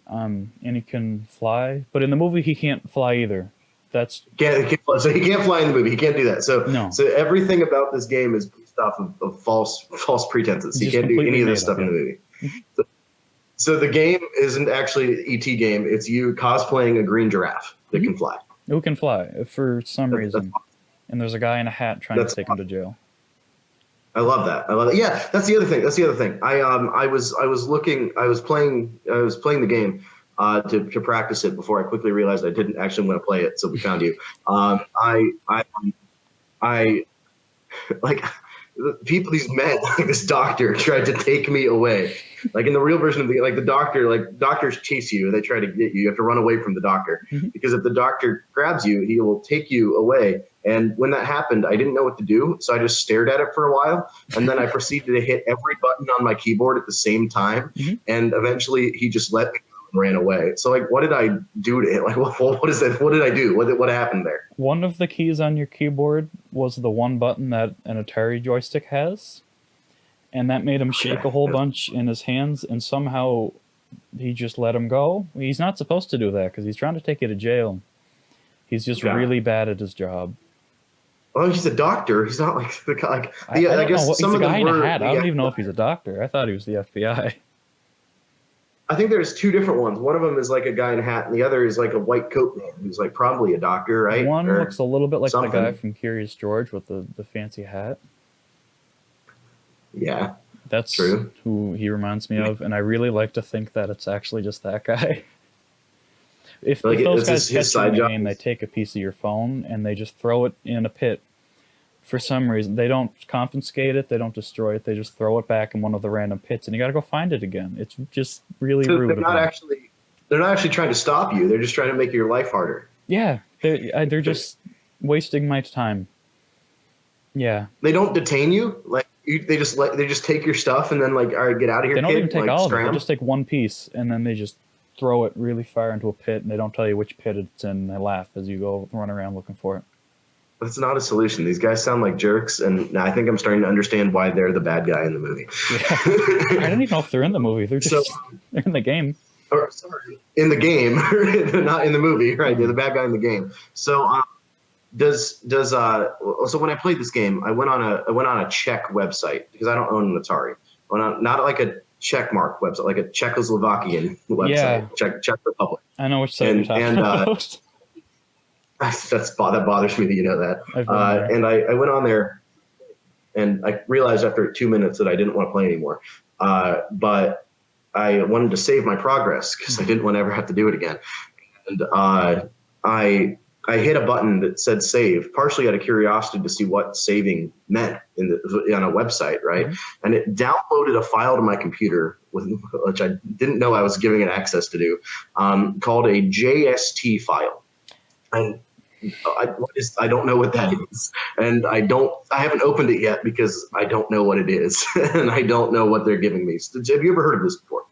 And he can fly, but in the movie he can't fly either. So he can't fly in the movie. He can't do that. So everything about this game is based off of false pretenses. He can't do any of this stuff in the movie. So the game isn't actually an ET game. It's you cosplaying a green giraffe that can fly. Who can fly for some reason. And there's a guy in a hat trying to take him to jail. I love that. Yeah, that's the other thing. I was playing the game to practice it before I quickly realized I didn't actually want to play it. So we found you. These men, like this doctor, tried to take me away. Like in the real version of doctors chase you. They try to get you. You have to run away from the doctor because if the doctor grabs you, he will take you away. And when that happened, I didn't know what to do, so I just stared at it for a while, and then I proceeded to hit every button on my keyboard at the same time. And eventually, he just let me go and ran away. So, what did I do to it? What is that? What did I do? What happened there? One of the keys on your keyboard was the one button that an Atari joystick has, and that made him shake a whole bunch in his hands, and somehow he just let him go. He's not supposed to do that because he's trying to take you to jail. He's just really bad at his job. well, he's a doctor. He's not like the like. I I don't know guess what he's some a of guy them in a were. hat. I The don't even know if he's a doctor. I thought he was the FBI. I think there's two different ones. One of them is like a guy in a hat, and the other is like a white coat man who's like probably a doctor, right? One Or looks a little bit like something. the guy from Curious George with the fancy hat. Yeah, That's true. who he reminds me of, and I really like to think that it's actually just that guy. If, Like if those it's guys his catch you in side the job. game, they take a piece of your phone and they just throw it in a pit. For some reason, they don't confiscate it, they don't destroy it, they just throw it back in one of the random pits, and you got to go find it again. It's just really So rude they're of not them. actually they're not actually trying to stop you. They're just trying to make your life harder. Yeah, they're just wasting my time. Yeah, They don't detain you. Like they just take your stuff and then like, all right, get out of here, they don't kid. even take like, all of it. scram. They just take one piece and then they just throw it really far into a pit, and they don't tell you which pit it's in. And they laugh as you go run around looking for it. That's not a solution. These guys sound like jerks, and now I think I'm starting to understand why they're the bad guy in the movie. Yeah. I don't even know if they're in the movie. They're just they're in the game. Or sorry, in the game, not in the movie, right? They're the bad guy in the game. So so when I played this game, I went on a Czech website because I don't own an Atari. I went on, not like a Czech mark website, like a Czechoslovakian website, Yeah. Czech Republic. I know which side you're talking about. That bothers me that you know that. I've been there. And I went on there, and I realized after 2 minutes that I didn't want to play anymore. But I wanted to save my progress because I didn't want to ever have to do it again. And I hit a button that said save, partially out of curiosity to see what saving meant on a website, right? Mm-hmm. And it downloaded a file to my computer, which I didn't know I was giving it access to do, called a JST file. And I don't know what that is, and I haven't opened it yet because I don't know what it is, and I don't know what they're giving me. Have you ever heard of this before?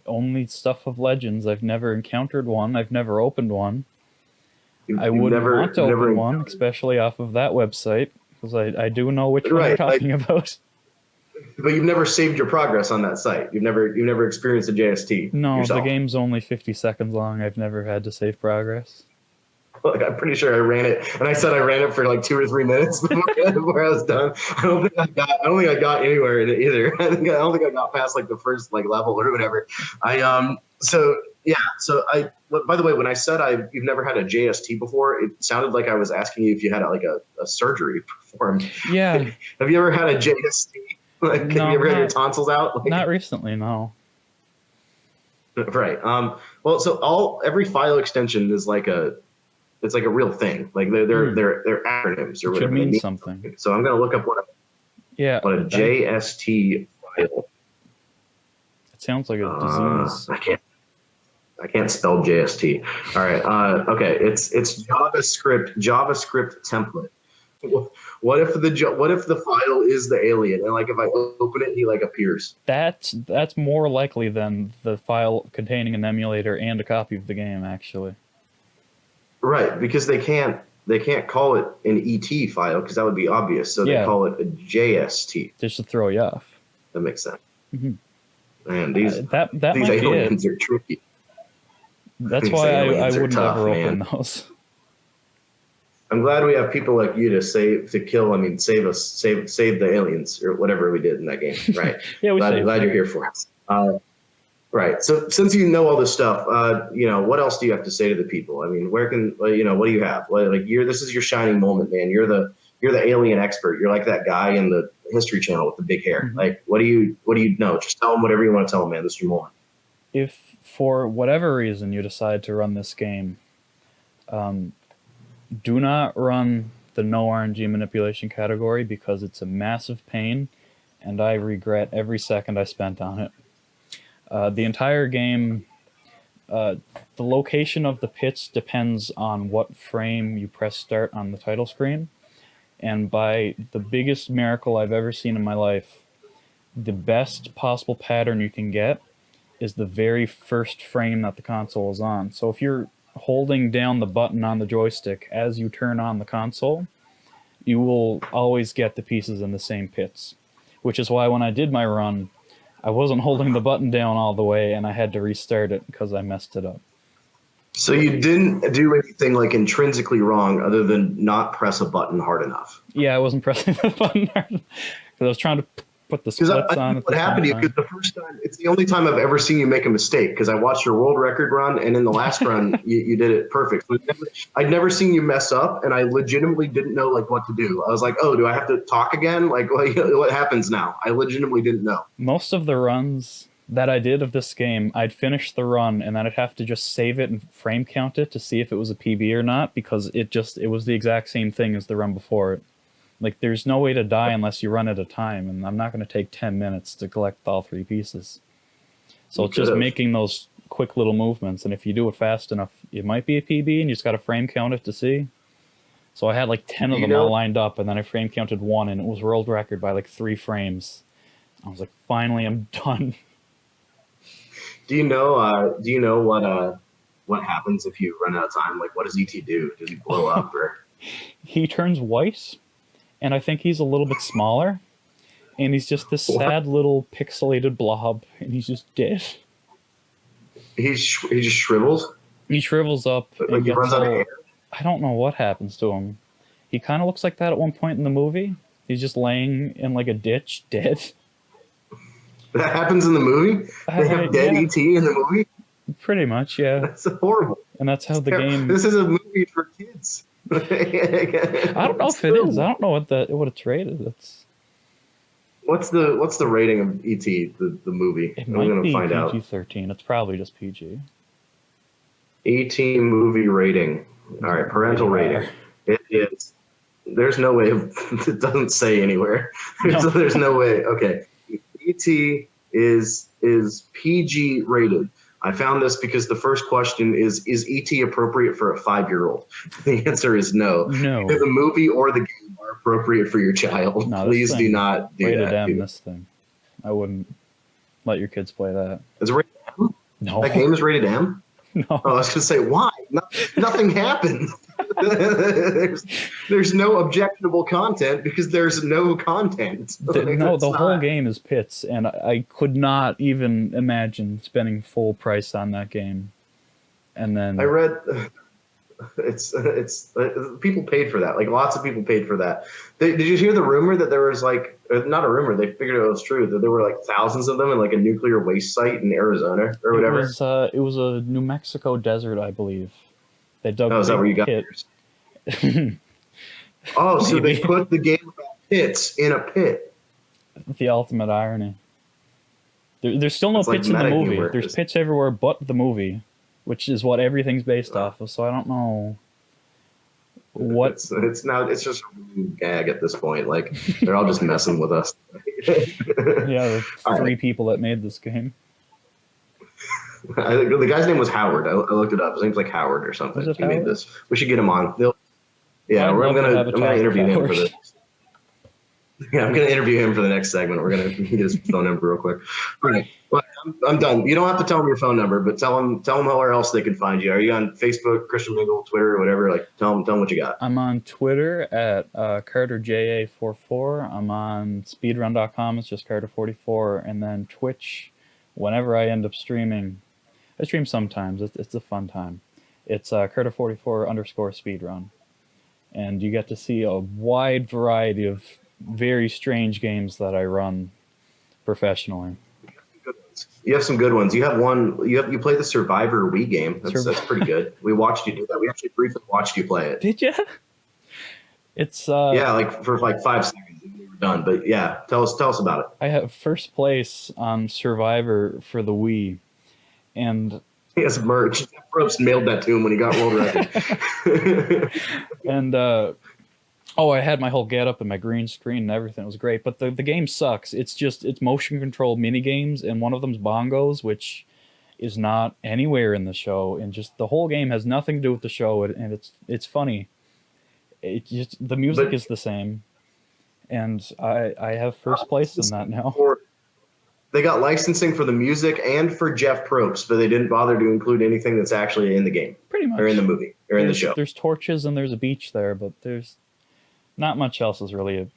Only stuff of legends. I've never encountered one. I've never opened one. I You've wouldn't never- want to you've never open one, encountered- especially off of that website, because I do know which one you're Right, talking about. But you've never saved your progress on that site. You've never experienced a JST. No, yourself. the game's only 50 seconds long. I've never had to save progress. Like, I'm pretty sure I ran it, and I said I ran it for like 2 or 3 minutes before I was done. I don't think I got anywhere in it either. I don't think I got past like the first like level or whatever. By the way, when I said you've never had a JST before, it sounded like I was asking you if you had like a surgery performed. Yeah. Have you ever had a JST? Like, No, have you ever had your not- tonsils out? Like, Not recently, no. right. Well, so every file extension is like it's like a real thing. Like they're acronyms or It should whatever. They mean mean something. So I'm gonna look up what Yeah. a JST file. It sounds like a disease. I can't spell JST. All right. Okay. It's JavaScript template. What if the file is the alien, and like if I open it, he like appears? That's more likely than the file containing an emulator and a copy of the game, actually. Right, because they can't call it an ET file because that would be obvious. So Yeah. they call it a JST. Just to throw you off. That makes sense. Mm-hmm. Man, these That might be it. aliens are tricky. That's These why I aliens are wouldn't tough, ever man. open those. I'm glad we have people like you to save the aliens or whatever we did in that game. Right. Yeah, we saved glad them. you're here for us. Right. So since you know all this stuff, what else do you have to say to the people? I mean, what do you have? Like this is your shining moment, man. You're the alien expert. You're like that guy in the History Channel with the big hair. Mm-hmm. Like, what do you know? Just tell them whatever you want to tell them, man. This is your moment. If for whatever reason you decide to run this game, do not run the no RNG manipulation category because it's a massive pain, and I regret every second I spent on it. The entire game, the location of the pits depends on what frame you press start on the title screen, and by the biggest miracle I've ever seen in my life, the best possible pattern you can get is the very first frame that the console is on. So if you're holding down the button on the joystick as you turn on the console, you will always get the pieces in the same pits, which is why when I did my run, I wasn't holding the button down all the way and I had to restart it because I messed it up. So you didn't do anything like intrinsically wrong other than not press a button hard enough. Yeah, I wasn't pressing the button hard because I was trying to put the Because splits I on know at what the happened same to you, because time. the first time, it's the only time I've ever seen you make a mistake, because I watched your world record run, and in the last run, you did it perfect. But I'd never seen you mess up, and I legitimately didn't know like what to do. I was like, oh, do I have to talk again? Like, what happens now? I legitimately didn't know. Most of the runs that I did of this game, I'd finish the run and then I'd have to just save it and frame count it to see if it was a PB or not, because it was the exact same thing as the run before it. Like, there's no way to die unless you run at a time, and I'm not going to take 10 minutes to collect all 3 pieces. So it's just making those quick little movements, and if you do it fast enough, it might be a PB, and you just got to frame count it to see. So I had like 10 of them all lined up, and then I frame counted 1, and it was world record by like 3 frames. I was like, finally, I'm done. Do you know what happens if you run out of time? Like, what does ET do? Does he blow up or? He turns white, and I think he's a little bit smaller, and he's just this sad little pixelated blob, and he's just dead. He just shrivels. He shrivels up. Like he runs out of air. I don't know what happens to him. He kind of looks like that at one point in the movie. He's just laying in like a ditch, dead. That happens in the movie? They have dead ET in the movie? Pretty much, yeah. That's horrible. And that's how the game... This is a movie for kids. I don't know if it is. I don't know what it's rated. It's... What's the rating of ET, the movie? It might be PG-13. It's probably just PG. ET movie rating. All right, parental rating. It is. There's no way. It doesn't say anywhere. No. So there's no way. Okay. ET is PG rated. I found this because the first question is ET appropriate for a 5-year-old? The answer is no. No. Either the movie or the game are appropriate for your child. No, Please do not do rated that. M, this thing. I wouldn't let your kids play that. Is it rated M? No. That game is rated M? No. Oh, I was going to say, why? Nothing happened. there's no objectionable content because there's no content. The whole game is pits, and I could not even imagine spending full price on that game. And then I read it's people paid for that. Like, lots of people paid for that. Did you hear the rumor that there was like, not a rumor, they figured it was true, that there were like thousands of them in like a nuclear waste site in Arizona or whatever? It was a New Mexico desert, I believe. They dug. Oh, is that where you got yours? Oh, so they put the game about pits in a pit. The ultimate irony. There's still no pits in the movie. There's pits everywhere but the movie, which is what everything's based off of. So I don't know what. It's just a gag at this point. Like, they're all just messing with us. Yeah, the 3 people that made this game. The guy's name was Howard. I looked it up. His name's like Howard or something. He made this. We should get him on. I'm gonna interview him for this. Yeah, I'm gonna interview him for the next segment. We're gonna get his phone number real quick. All right, well, I'm done. You don't have to tell him your phone number, but tell them where else they can find you. Are you on Facebook, Christian Mingle, Twitter, or whatever? Like, tell them what you got. I'm on Twitter at CarterJA44. I'm on Speedrun.com. It's just Carter44, and then Twitch. Whenever I end up streaming, I stream sometimes. It's a fun time. It's Carter44_speedrun. And you get to see a wide variety of very strange games that I run professionally. You have some good ones. You have one. You play the Survivor Wii game. That's pretty good. We watched you do that. We actually briefly watched you play it. Did you? It's yeah, like for like 5 seconds. We were done, but yeah, tell us about it. I have first place on Survivor for the Wii, and he has merch. Ropes mailed that to him when he got world record. And I had my whole getup and my green screen and everything. It was great, but the game sucks. It's motion controlled mini games, and one of them's bongos, which is not anywhere in the show, and just the whole game has nothing to do with the show, and it's funny. The music is the same, and I have first place in that now. They got licensing for the music and for Jeff Probst, but they didn't bother to include anything that's actually in the game. Pretty much. Or in the movie, or in the show. There's torches and there's a beach there, but there's Not much else is really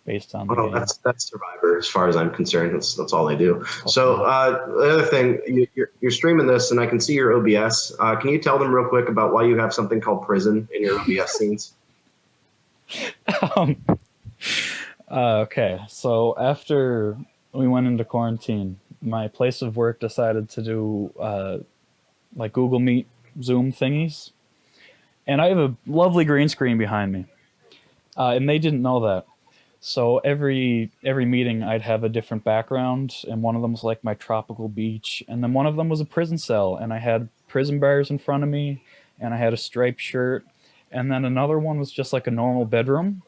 based on the Well, game. that's Survivor, as far as I'm concerned. That's all they do. So the other thing, you're streaming this, and I can see your OBS. Can you tell them real quick about why you have something called prison in your OBS scenes? Okay, so after we went into quarantine, my place of work decided to do like Google Meet, Zoom thingies, and I have a lovely green screen behind me, and they didn't know that. So every meeting, I'd have a different background, and one of them was like my tropical beach, and then one of them was a prison cell, and I had prison bars in front of me, and I had a striped shirt, and then another one was just like a normal bedroom.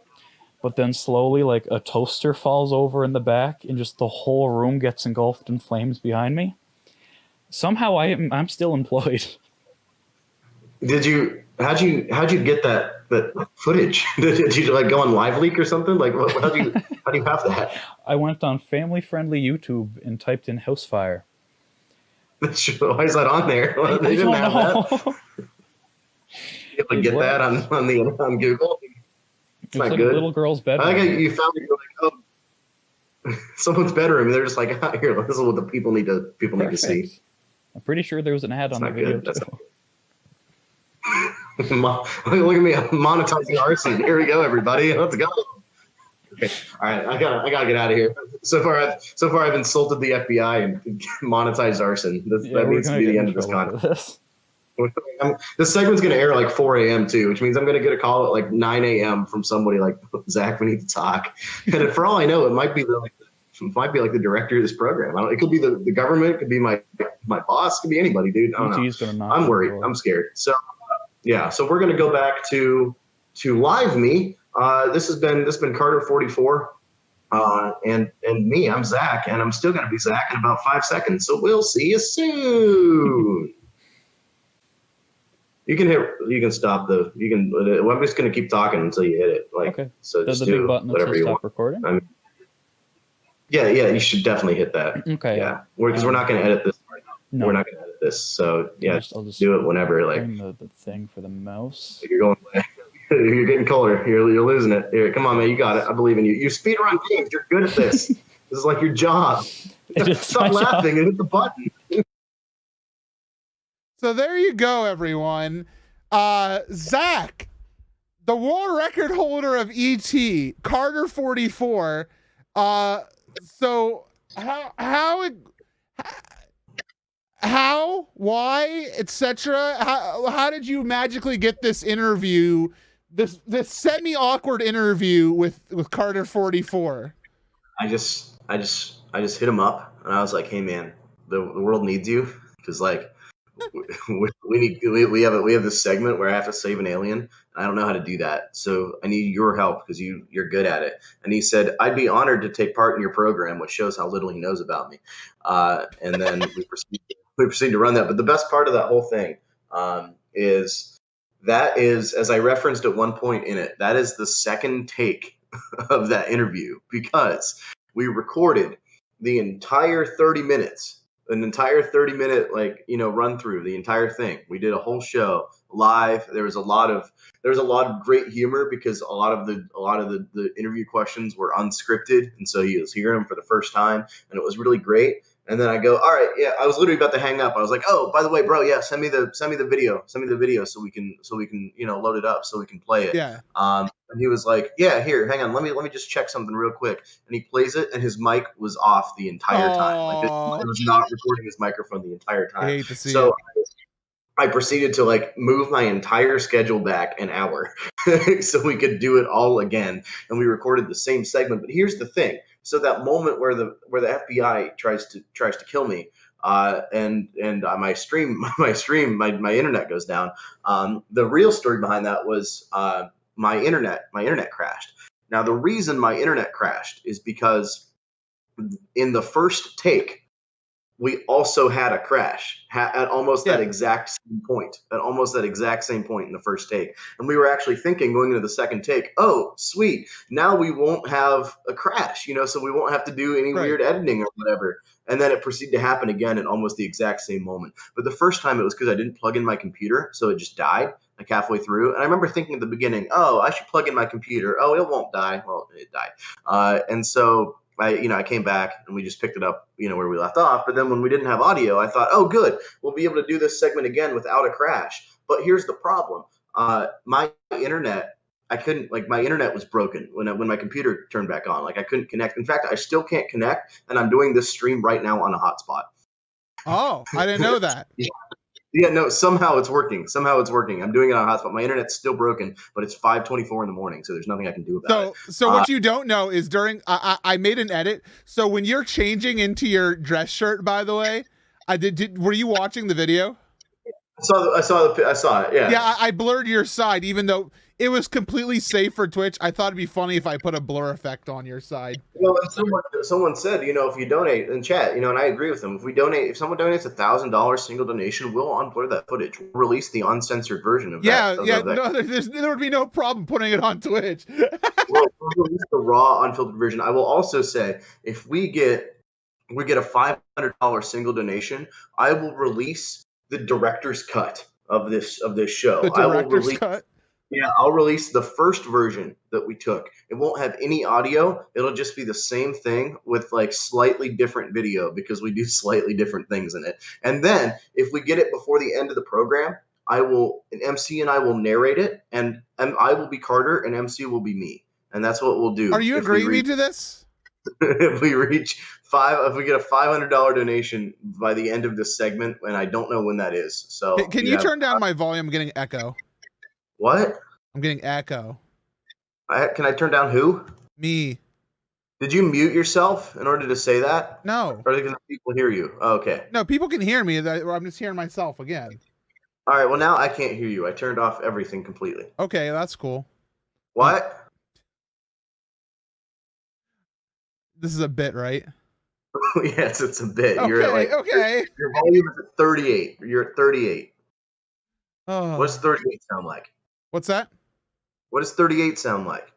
But then slowly, like a toaster falls over in the back, and just the whole room gets engulfed in flames behind me. Somehow, I'm still employed. How'd you get that footage? Did you like go on Live Leak or something? Like how do you have that? I went on family-friendly YouTube and typed in house fire. Why is that on there? They didn't have that. You have to get that on Google. It's not like good. A little girl's bedroom. I think you found it. You're like, oh, someone's bedroom. And they're just like, oh, here. This is what the people need to see. I'm pretty sure there was an ad on the video too. Look at me, I'm monetizing arson. Here we go, everybody. Let's go. Okay. All right, I gotta get out of here. So far I've insulted the FBI and monetized arson. That needs to be the end of this content. This segment's going to air like 4 a.m. too, which means I'm going to get a call at like 9 a.m. from somebody like, Zach, we need to talk. And for all I know, it might be like the director of this program. It could be the government. It could be my boss. It could be anybody, dude. I don't know. I'm worried. I'm scared. So yeah. So we're going to go back to Live Me. This has been Carter 44. And me, I'm Zach, and I'm still going to be Zach in about 5 seconds. So we'll see you soon. You can stop I'm just going to keep talking until you hit it. Like, okay. So just do whatever you want. Recording? Yeah, you should definitely hit that. Okay. Yeah. Because we're not going to edit this right now. No. We're not going to edit this. So yeah, I'll just do it whenever. Like the thing for the mouse. You're going you're getting colder. You're losing it. Here, come on, man. You got it. I believe in you. You speedrun games. You're good at this. This is like your job. Stop laughing and hit the button. So there you go, everyone. Zach, the world record holder of ET, Carter 44. So how, why, etc. How did you magically get this interview, this semi-awkward interview with Carter 44? I just hit him up and I was like, hey man, the world needs you, because like we have this segment where I have to save an alien. I don't know how to do that, so I need your help because you're good at it. And he said, I'd be honored to take part in your program, which shows how little he knows about me. And then we proceed to run that. But the best part of that whole thing is, as I referenced at one point in it, that is the second take of that interview, because we recorded the entire 30 minutes. An entire 30-minute run through the entire thing. We did a whole show live. There was a lot of great humor because a lot of the interview questions were unscripted, and so he was hearing them for the first time, and it was really great. And then I go, all right, yeah. I was literally about to hang up. I was like, oh, by the way, bro, yeah, send me the video so we can load it up so we can play it. Yeah. And he was like, yeah, here, hang on, let me just check something real quick. And he plays it, and his mic was off the entire time. Like it was not recording his microphone the entire time. I hate to see it. I proceeded to move my entire schedule back an hour so we could do it all again, and we recorded the same segment. But here's the thing: so that moment where the FBI tries to kill me, and my internet goes down. The real story behind that was my internet crashed. Now the reason my internet crashed is because in the first take, we also had a crash at almost that Yeah. exact same point, in the first take. And we were actually thinking going into the second take, oh, sweet, now we won't have a crash, so we won't have to do any Right. weird editing or whatever. And then it proceeded to happen again at almost the exact same moment. But the first time it was because I didn't plug in my computer, so it just died like halfway through. And I remember thinking at the beginning, oh, I should plug in my computer. Oh, it won't die. Well, it died. And so I came back and we just picked it up, where we left off. But then when we didn't have audio, I thought, oh, good, we'll be able to do this segment again without a crash. But here's the problem. My internet, my internet was broken when my computer turned back on. Like, I couldn't connect. In fact, I still can't connect, and I'm doing this stream right now on a hotspot. Oh, I didn't know that. Yeah, no, somehow it's working. I'm doing it on hotspot. My internet's still broken, but it's 5:24 in the morning, so there's nothing I can do about it. So what you don't know is I made an edit. So when you're changing into your dress shirt, by the way, were you watching the video? I saw it. Yeah. Yeah, I blurred your side, even though it was completely safe for Twitch. I thought it'd be funny if I put a blur effect on your side. Well, someone said, if you donate in chat, and I agree with them. If someone donates $1,000 single donation, we'll unblur that footage. We'll release the uncensored version of that. No, there would be no problem putting it on Twitch. We'll release the raw, unfiltered version. I will also say, if we get a $500 single donation, I will release the director's cut of this show. The director's cut. Yeah, I'll release the first version that we took. It won't have any audio. It'll just be the same thing with like slightly different video because we do slightly different things in it. And then if we get it before the end of the program, MC and I will narrate it, and I will be Carter and MC will be me. And that's what we'll do. Are you agreeing to this? If we get a $500 donation by the end of this segment, and I don't know when that is. So can you turn down my volume? I'm getting echo. What? I'm getting echo. Can I turn down who? Me. Did you mute yourself in order to say that? No. Or can people hear you? Oh, okay. No, people can hear me. I'm just hearing myself again. All right. Well, now I can't hear you. I turned off everything completely. Okay, that's cool. What? This is a bit, right? Yes, it's a bit. Okay, Your volume is at 38. You're at 38. Oh. What's 38 sound like? What's that? What does 38 sound like?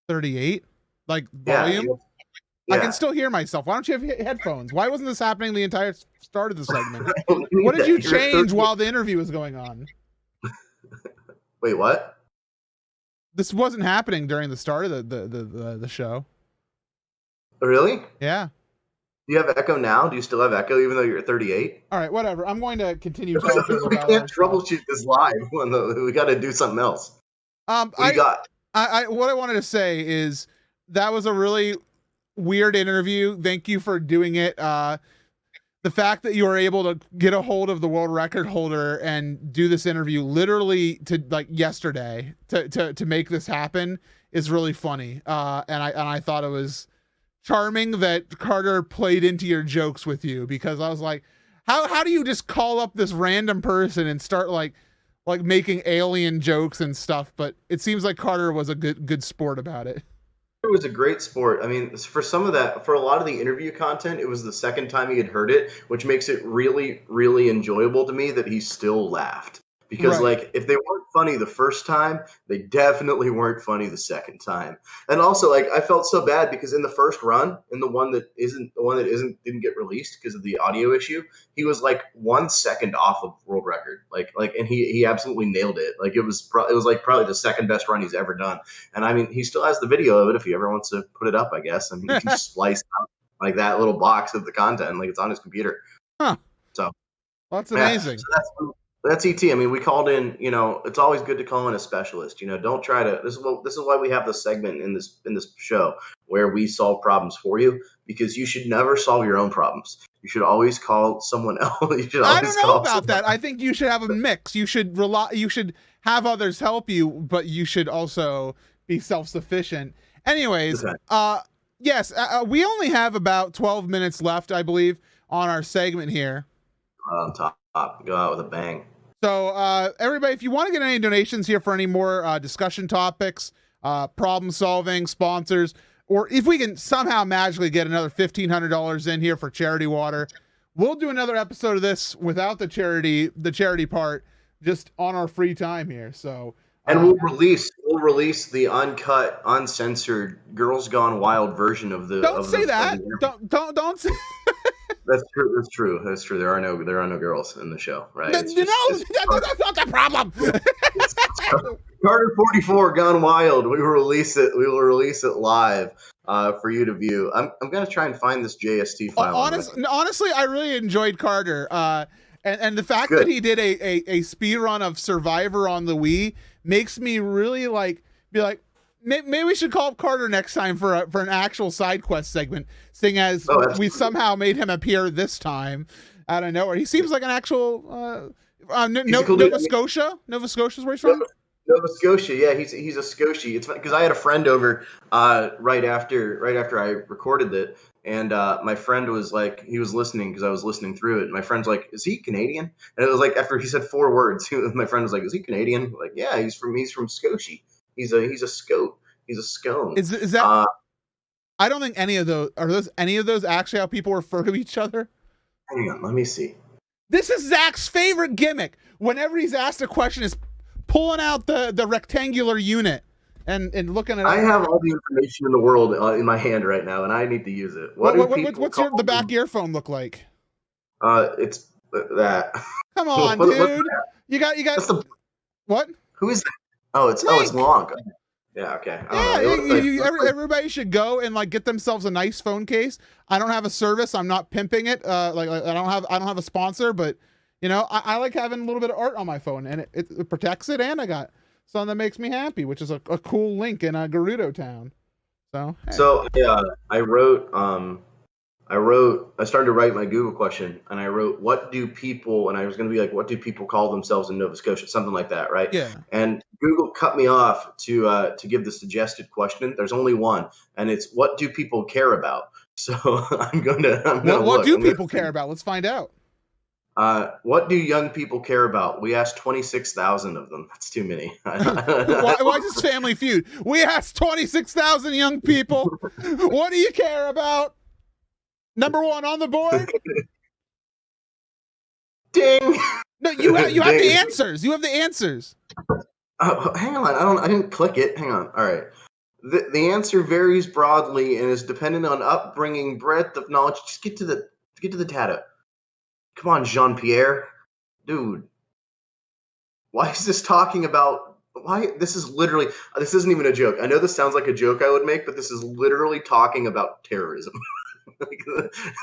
38? Like volume? Yeah. I can still hear myself. Why don't you have headphones? Why wasn't this happening the entire start of the segment? What did you change while the interview was going on? Wait, what? This wasn't happening during the start of the show. Really? Yeah. Do you have echo now? Do you still have echo even though you're at 38? All right, whatever. I'm going to continue talking We about can't troubleshoot this live. We got to do something else. What do you got? What I wanted to say is that was a really weird interview. Thank you for doing it. The fact that you were able to get a hold of the world record holder and do this interview literally to like yesterday to make this happen is really funny. And I thought it was charming that Carter played into your jokes with you, because I was like, how do you just call up this random person and start like making alien jokes and stuff? But it seems like Carter was a good sport about it. It was a great sport. I mean, for a lot of the interview content, it was the second time he had heard it, which makes it really, really enjoyable to me that he still laughed. Because like, if they weren't funny the first time, they definitely weren't funny the second time. And also, like, I felt so bad because in the first run, in the one that didn't get released because of the audio issue, he was like 1 second off of world record. And he absolutely nailed it. Like, it was like probably the second best run he's ever done. And I mean, he still has the video of it if he ever wants to put it up, I guess. I mean, he can splice out like that little box of the content, like it's on his computer. Huh. So that's amazing. So that's ET. I mean, we called in, it's always good to call in a specialist. Don't try to, this is why we have this segment in this show where we solve problems for you, because you should never solve your own problems. You should always call someone else. I don't know about that. I think you should have a mix. You should have others help you, but you should also be self-sufficient. Anyways, okay. Yes, we only have about 12 minutes left, I believe, on our segment here. Top. Go out with a bang. So everybody, if you want to get any donations here for any more discussion topics, problem solving, sponsors, or if we can somehow magically get another $1,500 in here for charity water, we'll do another episode of this without the charity part, just on our free time here. So, and we'll release the uncut, uncensored, Girls Gone Wild version of the. Don't say that. Don't say. That's true. That's true. That's true. There are no girls in the show, right? That's not the problem. Carter 44 Gone Wild. We will release it. We will release it live for you to view. I'm gonna try and find this JST file. Honestly, I really enjoyed Carter. And the fact that he did a speed run of Survivor on the Wii makes me really be like, maybe we should call up Carter next time for an actual side quest segment, seeing as we somehow made him appear this time out of nowhere. He seems like an actual Nova Scotia. Nova Scotia is where he's from. Nova Scotia, yeah, he's a Scotie. It's because I had a friend over right after I recorded it, and my friend was like, he was listening because I was listening through it. And my friend's like, "Is he Canadian?" And it was like after he said 4 words, my friend was like, "Is he Canadian?" Like, yeah, he's from Scotia. He's a Scote. He's a scone. Is that? I don't think any of those any of those actually how people refer to each other. Hang on, let me see. This is Zach's favorite gimmick. Whenever he's asked a question, is pulling out the rectangular unit and looking at. I have all the information in the world in my hand right now, and I need to use it. What's the back earphone look like? It's that. Come on, dude. You got. What? Who is that? Oh, it's long. Yeah, okay. Everybody should go and get themselves a nice phone case. I don't have a service. I'm not pimping it. I don't have a sponsor, but I like having a little bit of art on my phone, and it protects it, and I got something that makes me happy, which is a cool link in Gerudo Town. So hey. So I started to write my Google question, and I wrote, what do people, and I was going to be like, what do people call themselves in Nova Scotia? Something like that, right? Yeah. And Google cut me off to give the suggested question. There's only one, and it's, what do people care about? So I'm going to What do people care about? Let's find out. What do young people care about? We asked 26,000 of them. That's too many. Why is this Family Feud? We asked 26,000 young people. What do you care about? Number 1 on the board. Ding. No, you have the answers. You have the answers. Oh, hang on. I didn't click it. Hang on. All right. The answer varies broadly and is dependent on upbringing, breadth of knowledge. Just get to the data. Come on, Jean-Pierre. Dude. Why is this talking about this isn't even a joke. I know this sounds like a joke I would make, but this is literally talking about terrorism.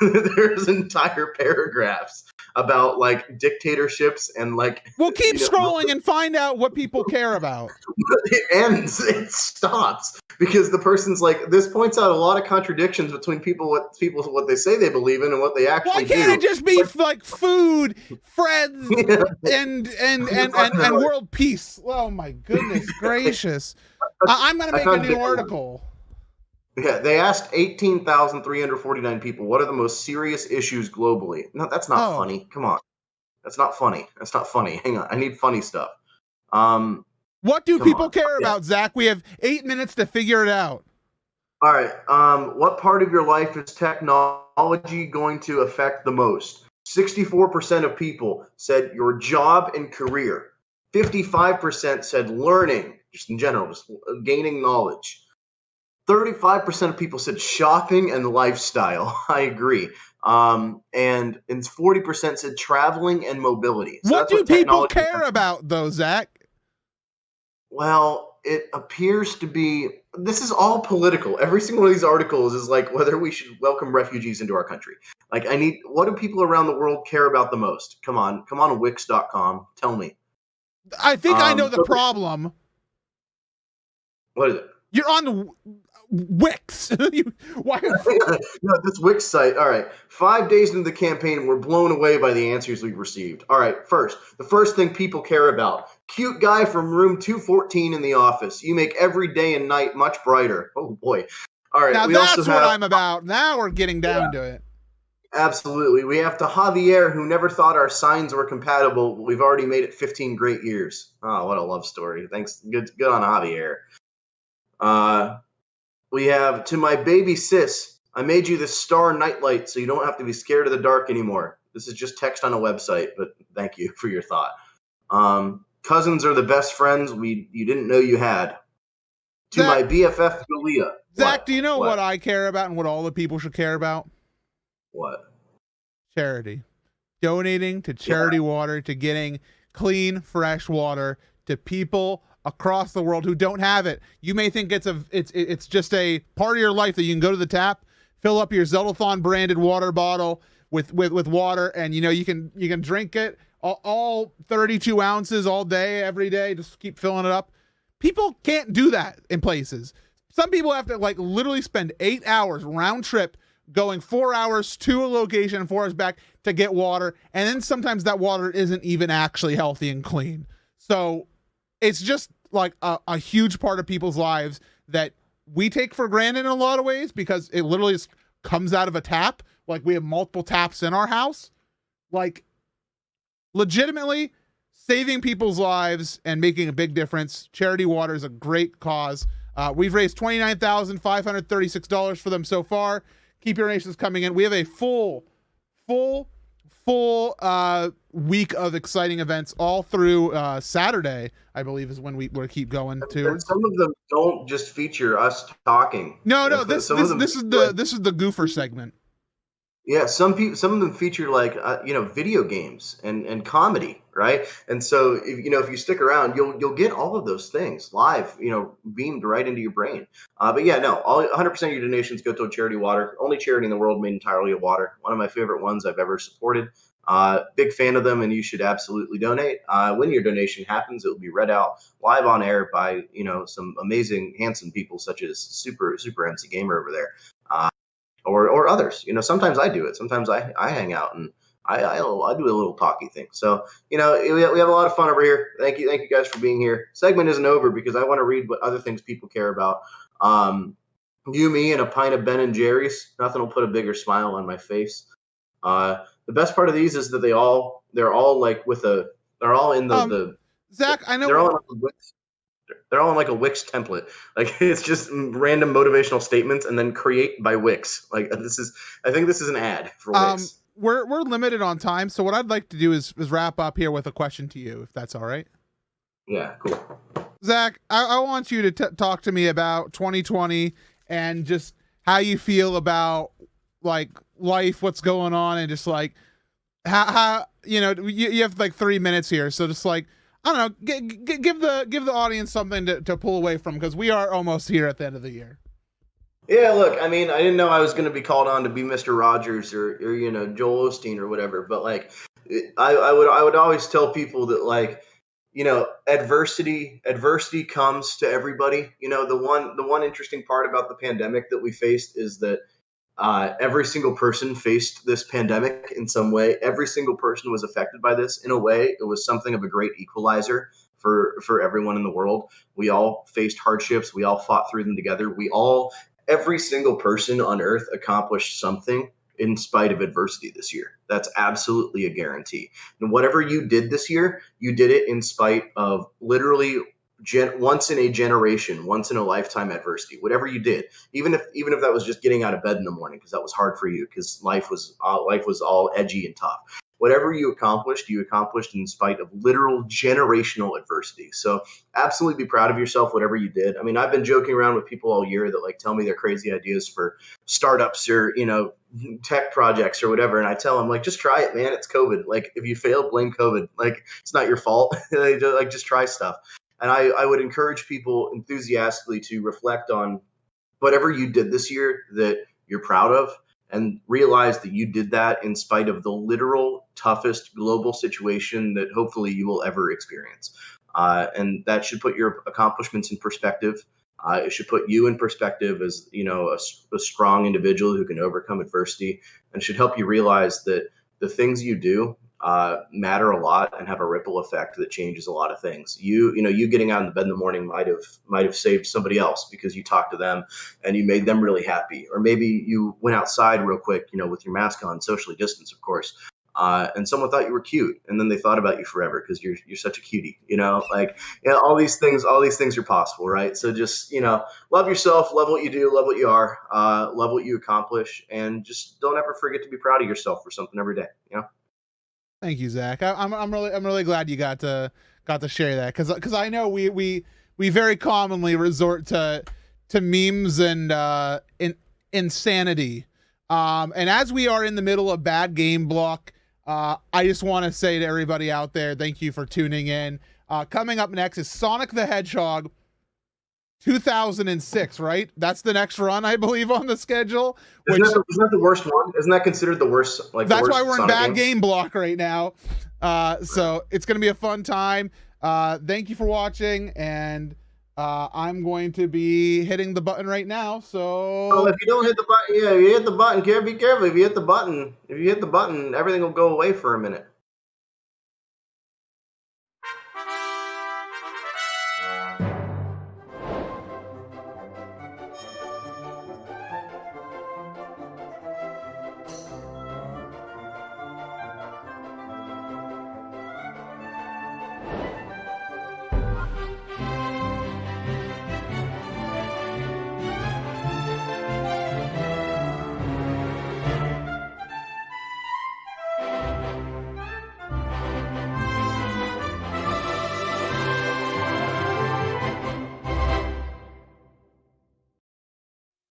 There's entire paragraphs about dictatorships and we'll keep scrolling and find out what people care about. It stops because the person's like, this points out a lot of contradictions between what they say they believe in and what they actually do. Why can't it just be food, friends, and world peace? Oh my goodness gracious. I'm gonna make a new article. Yeah, they asked 18,349 people, what are the most serious issues globally? No, that's not funny. Come on. That's not funny. Hang on. I need funny stuff. What do people care about, Zach? We have 8 minutes to figure it out. All right. What part of your life is technology going to affect the most? 64% of people said your job and career. 55% said learning, just in general, just gaining knowledge. 35% of people said shopping and lifestyle. I agree. And 40% said traveling and mobility. So what do people care about, though, Zach? Well, it appears to be, this is all political. Every single one of these articles is whether we should welcome refugees into our country. What do people around the world care about the most? Come on, Wix.com. Tell me. I think I know the problem. What is it? You're on Wix. Why? No, this Wix site. All right. 5 days into the campaign, we're blown away by the answers we've received. All right. The first thing people care about. Cute guy from room 214 in the office. You make every day and night much brighter. Oh, boy. All right. Now that's what I'm about. Now we're getting down to it. Absolutely. We have to Javier, who never thought our signs were compatible, but we've already made it 15 great years. Oh, what a love story. Thanks. Good on Javier. We have, to my baby sis, I made you this star nightlight so you don't have to be scared of the dark anymore. This is just text on a website, but thank you for your thought. Cousins are the best friends you didn't know you had. To Zach, my BFF, Julia. Zach, do you know what I care about and what all the people should care about? What? Charity. Donating to charity water, to getting clean, fresh water to people across the world who don't have it. You may think it's just a part of your life that you can go to the tap, fill up your Zeldathon branded water bottle with water, and you can drink it all 32 ounces all day, every day. Just keep filling it up. People can't do that in places. Some people have to literally spend 8 hours round trip going 4 hours to a location, 4 hours back to get water. And then sometimes that water isn't even actually healthy and clean. So it's just a huge part of people's lives that we take for granted in a lot of ways, because it literally just comes out of a tap. We have multiple taps in our house. Legitimately saving people's lives and making a big difference. Charity water is a great cause. We've raised $29,536 for them so far. Keep your donations coming in. We have a full week of exciting events all through Saturday, I believe, is when we keep going to. And some of them don't just feature us talking. No, this is the goofer segment. Yeah, some of them feature video games and comedy, right? And so if you stick around, you'll get all of those things live, beamed right into your brain. But yeah, no, 100% of your donations go to charity water. Only charity in the world made entirely of water. One of my favorite ones I've ever supported. Big fan of them, and you should absolutely donate. When your donation happens, it will be read out live on air by some amazing, handsome people such as Super MC Gamer over there. Or others. Sometimes I do it. Sometimes I hang out and I do a little talky thing. So, we have a lot of fun over here. Thank you guys for being here. Segment isn't over because I want to read what other things people care about. You, me, and a pint of Ben and Jerry's. Nothing will put a bigger smile on my face. The best part of these is that they're all in the Zach, I know they're all in they're all in a Wix template. It's just random motivational statements and then create by Wix. I think this is an ad for Wix. We're limited on time, so what I'd like to do is wrap up here with a question to you, if that's all right. Yeah, cool. Zach, I want you to talk to me about 2020 and just how you feel about life, what's going on, and just how you have 3 minutes here, so just I don't know, give the audience something to pull away from, because we are almost here at the end of the year. Yeah, look, I mean, I didn't know I was going to be called on to be Mr. Rogers or Joel Osteen or whatever, but I would always tell people that adversity comes to everybody. The one interesting part about the pandemic that we faced is that every single person faced this pandemic in some way. Every single person was affected by this in a way. It was something of a great equalizer for everyone in the world. We all faced hardships. We all fought through them together. Every single person on earth accomplished something in spite of adversity this year. That's absolutely a guarantee. And whatever you did this year, you did it in spite of literally once in a generation, once in a lifetime adversity. Whatever you did, even if that was just getting out of bed in the morning because that was hard for you because life was all edgy and tough. Whatever you accomplished in spite of literal generational adversity. So absolutely be proud of yourself, whatever you did. I mean, I've been joking around with people all year that tell me their crazy ideas for startups or tech projects or whatever, and I tell them just try it, man. It's COVID. If you fail, blame COVID. It's not your fault. Just try stuff. And I would encourage people enthusiastically to reflect on whatever you did this year that you're proud of, and realize that you did that in spite of the literal toughest global situation that hopefully you will ever experience. And that should put your accomplishments in perspective. It should put you in perspective as a strong individual who can overcome adversity, and should help you realize that the things you do matter a lot and have a ripple effect that changes a lot of things. You getting out of bed in the morning might have saved somebody else because you talked to them and you made them really happy. Or maybe you went outside real quick, with your mask on, socially distanced, of course. And someone thought you were cute, and then they thought about you forever because you're such a cutie. All these things are possible, right? So just love yourself, love what you do, love what you are, love what you accomplish, and just don't ever forget to be proud of yourself for something every day. Thank you, Zach. I'm really glad you got to share that, because I know we very commonly resort to memes and insanity. And as we are in the middle of bad game block, I just want to say to everybody out there, thank you for tuning in. Coming up next is Sonic the Hedgehog 2006, right? That's the next run, I believe, on the schedule. Isn't that the worst one? Isn't that considered the worst? Like, that's the worst why we're in Sonic bad game? game block right now. So it's going to be a fun time. Thank you for watching, and I'm going to be hitting the button right now. So Well, if you don't hit the button, yeah, you hit the button. Be careful. If you hit the button, everything will go away for a minute.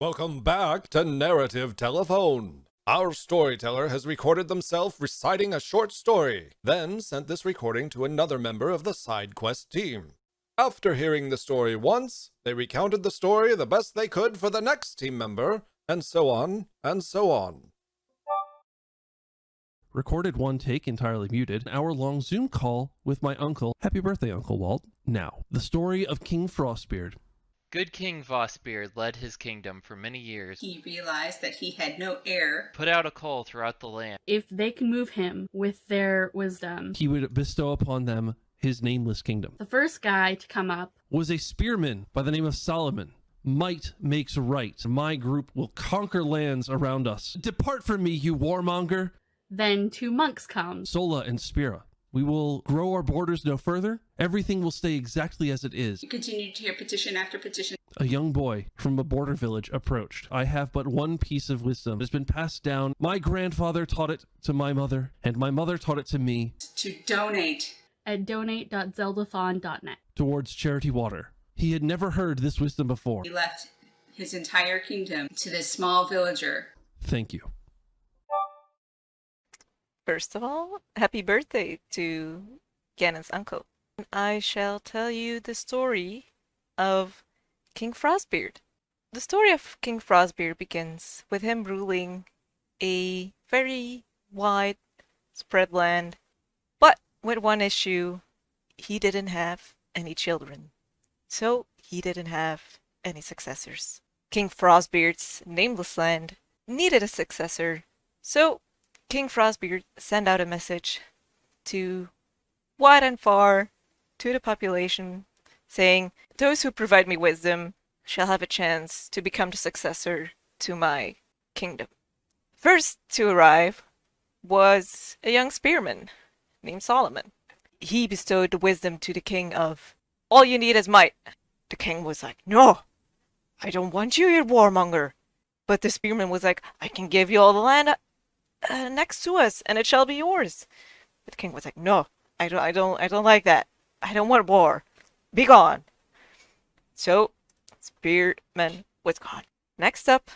Welcome back to Narrative Telephone. Our storyteller has recorded themselves reciting a short story, then sent this recording to another member of the side quest team. After hearing the story once, they recounted the story the best they could for the next team member, and so on, and so on. Recorded one take entirely muted, an hour-long Zoom call with my uncle. Happy birthday, Uncle Walt. Now, the story of King Frostbeard. Good King Vosbeard led his kingdom for many years. He realized that he had no heir. Put out a call throughout the land. If they can move him with their wisdom, He would bestow upon them his nameless kingdom. the first guy to come up Was a spearman by the name of Solomon. Might makes right. My group will conquer lands around us. Depart from me, you warmonger. Then 2 monks come. Sola and Spira. We will grow our borders no further. Everything will stay exactly as it is. He continued to hear petition after petition. A young boy from a border village approached. I have but one piece of wisdom. It has been passed down. My grandfather taught it to my mother, and my mother taught it to me. To donate. At donate.zeldathon.net. Towards charity water. He had never heard this wisdom before. He left his entire kingdom to this small villager. Thank you. First of all, happy birthday to Ganon's uncle. I shall tell you the story of King Frostbeard. The story of King Frostbeard begins with him ruling a very wide spread land, but with one issue: he didn't have any children, so he didn't have any successors. King Frostbeard's nameless land needed a successor, so King Frostbeard sent out a message to wide and far to the population, saying, "Those who provide me wisdom shall have a chance to become the successor to my kingdom." First to arrive was a young spearman named Solomon. He bestowed the wisdom to the king of, "All you need is might." The king was like, "No, I don't want you, you warmonger." But the spearman was like, "I can give you all the land next to us, and it shall be yours." But the king was like, "No, I don't like that. I don't want war. Be gone." So, spearman was gone. Next up,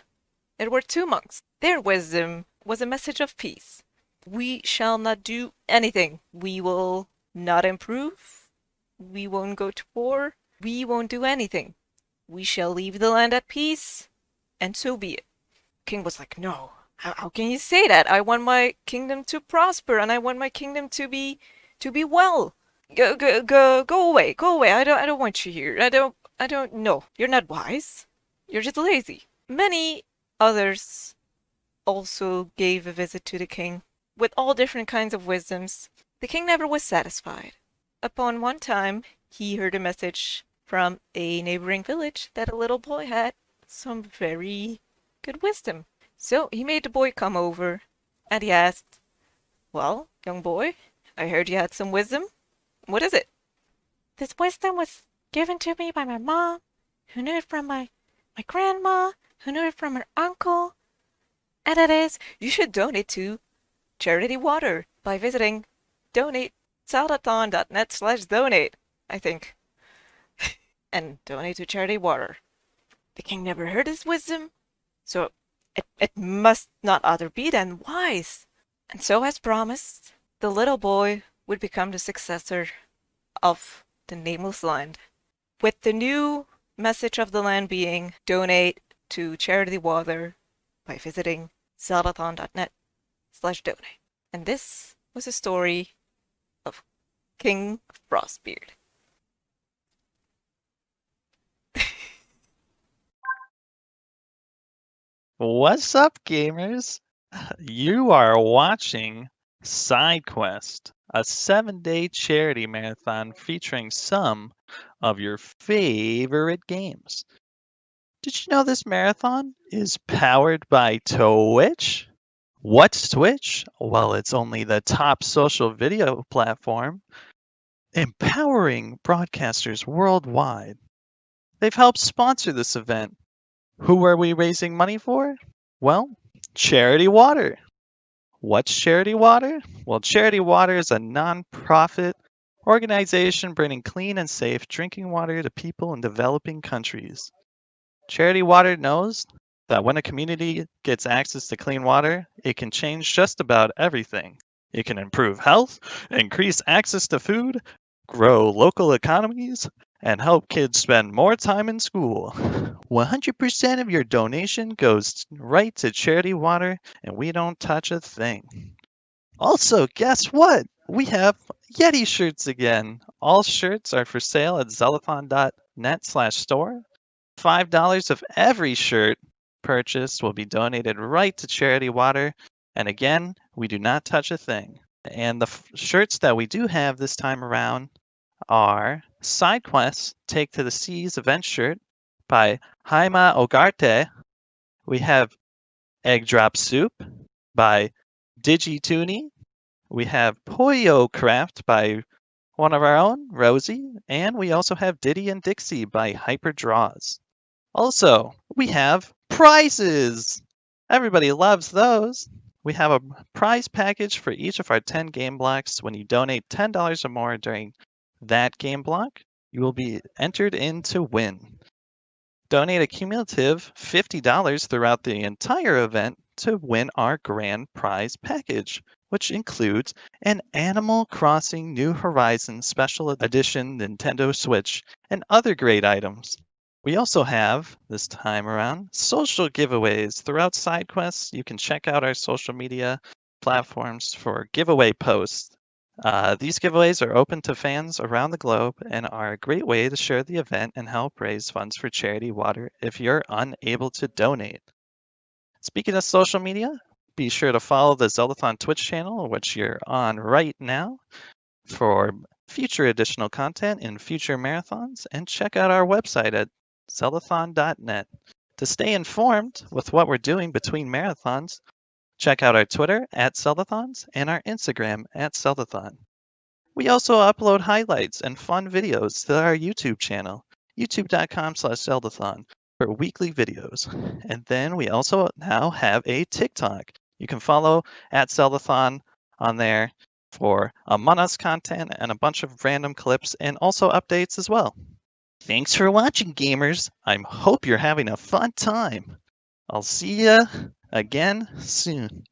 there were 2 monks. Their wisdom was a message of peace. We shall not do anything. We will not improve. We won't go to war. We won't do anything. We shall leave the land at peace, and so be it. King was like, "No. How can you say that? I want my kingdom to prosper, and I want my kingdom to be well. Go away. Go away. I don't want you here. I don't know. You're not wise. You're just lazy." Many others also gave a visit to the king with all different kinds of wisdoms. The king never was satisfied. Upon one time, he heard a message from a neighboring village that a little boy had some very good wisdom. So he made the boy come over, and he asked, "Well, young boy, I heard you had some wisdom. What is it?" "This wisdom was given to me by my mom, who knew it from my grandma, who knew it from her uncle. And it is, you should donate to charity water by visiting donate Zeldathon.net/donate, I think. And donate to Charity Water. The king never heard his wisdom, so it must not other be than wise. And so, as promised, the little boy would become the successor of the nameless land. With the new message of the land being donate to Charity Water by visiting Zeldathon.net/donate. And this was a story of King Frostbeard. What's up, gamers? You are watching Side Quest, a 7-day charity marathon featuring some of your favorite games. Did you know this marathon is powered by Twitch? What's Twitch? Well, it's only the top social video platform empowering broadcasters worldwide. They've helped sponsor this event. Who are we raising money for? Well, Charity Water. What's Charity Water? Well, Charity Water is a non-profit organization bringing clean and safe drinking water to people in developing countries. Charity Water knows that when a community gets access to clean water, it can change just about everything. It can improve health, increase access to food, grow local economies, and help kids spend more time in school. 100% of your donation goes right to Charity Water, and we don't touch a thing. Also, guess what? We have Yeti shirts again. All shirts are for sale at Zeldathon.net/store. $5 of every shirt purchased will be donated right to Charity Water. And again, we do not touch a thing. And the shirts that we do have this time around are Side Quest Take to the Seas event shirt by Jaime Ogarte. We have Egg Drop Soup by Digituni. We have Poyo Craft by one of our own, Rosie. And we also have Diddy and Dixie by Hyper Draws. Also, we have prizes. Everybody loves those. We have a prize package for each of our 10 game blocks. When you donate $10 or more during that game block, you will be entered in to win. Donate a cumulative $50 throughout the entire event to win our grand prize package, which includes an Animal Crossing New Horizons Special Edition Nintendo Switch and other great items. We also have, this time around, social giveaways throughout side quests. You can check out our social media platforms for giveaway posts. These giveaways are open to fans around the globe and are a great way to share the event and help raise funds for Charity Water if you're unable to donate. Speaking of social media, be sure to follow the Zeldathon Twitch channel, which you're on right now, for future additional content in future marathons, and check out our website at Zeldathon.net. To stay informed with what we're doing between marathons, check out our Twitter at Zeldathons and our Instagram at Zeldathon. We also upload highlights and fun videos to our YouTube channel, youtube.com/Zeldathon, for weekly videos. And then we also now have a TikTok. You can follow at Zeldathon on there for Among Us content and a bunch of random clips and also updates as well. Thanks for watching, gamers. I hope you're having a fun time. I'll see ya again soon.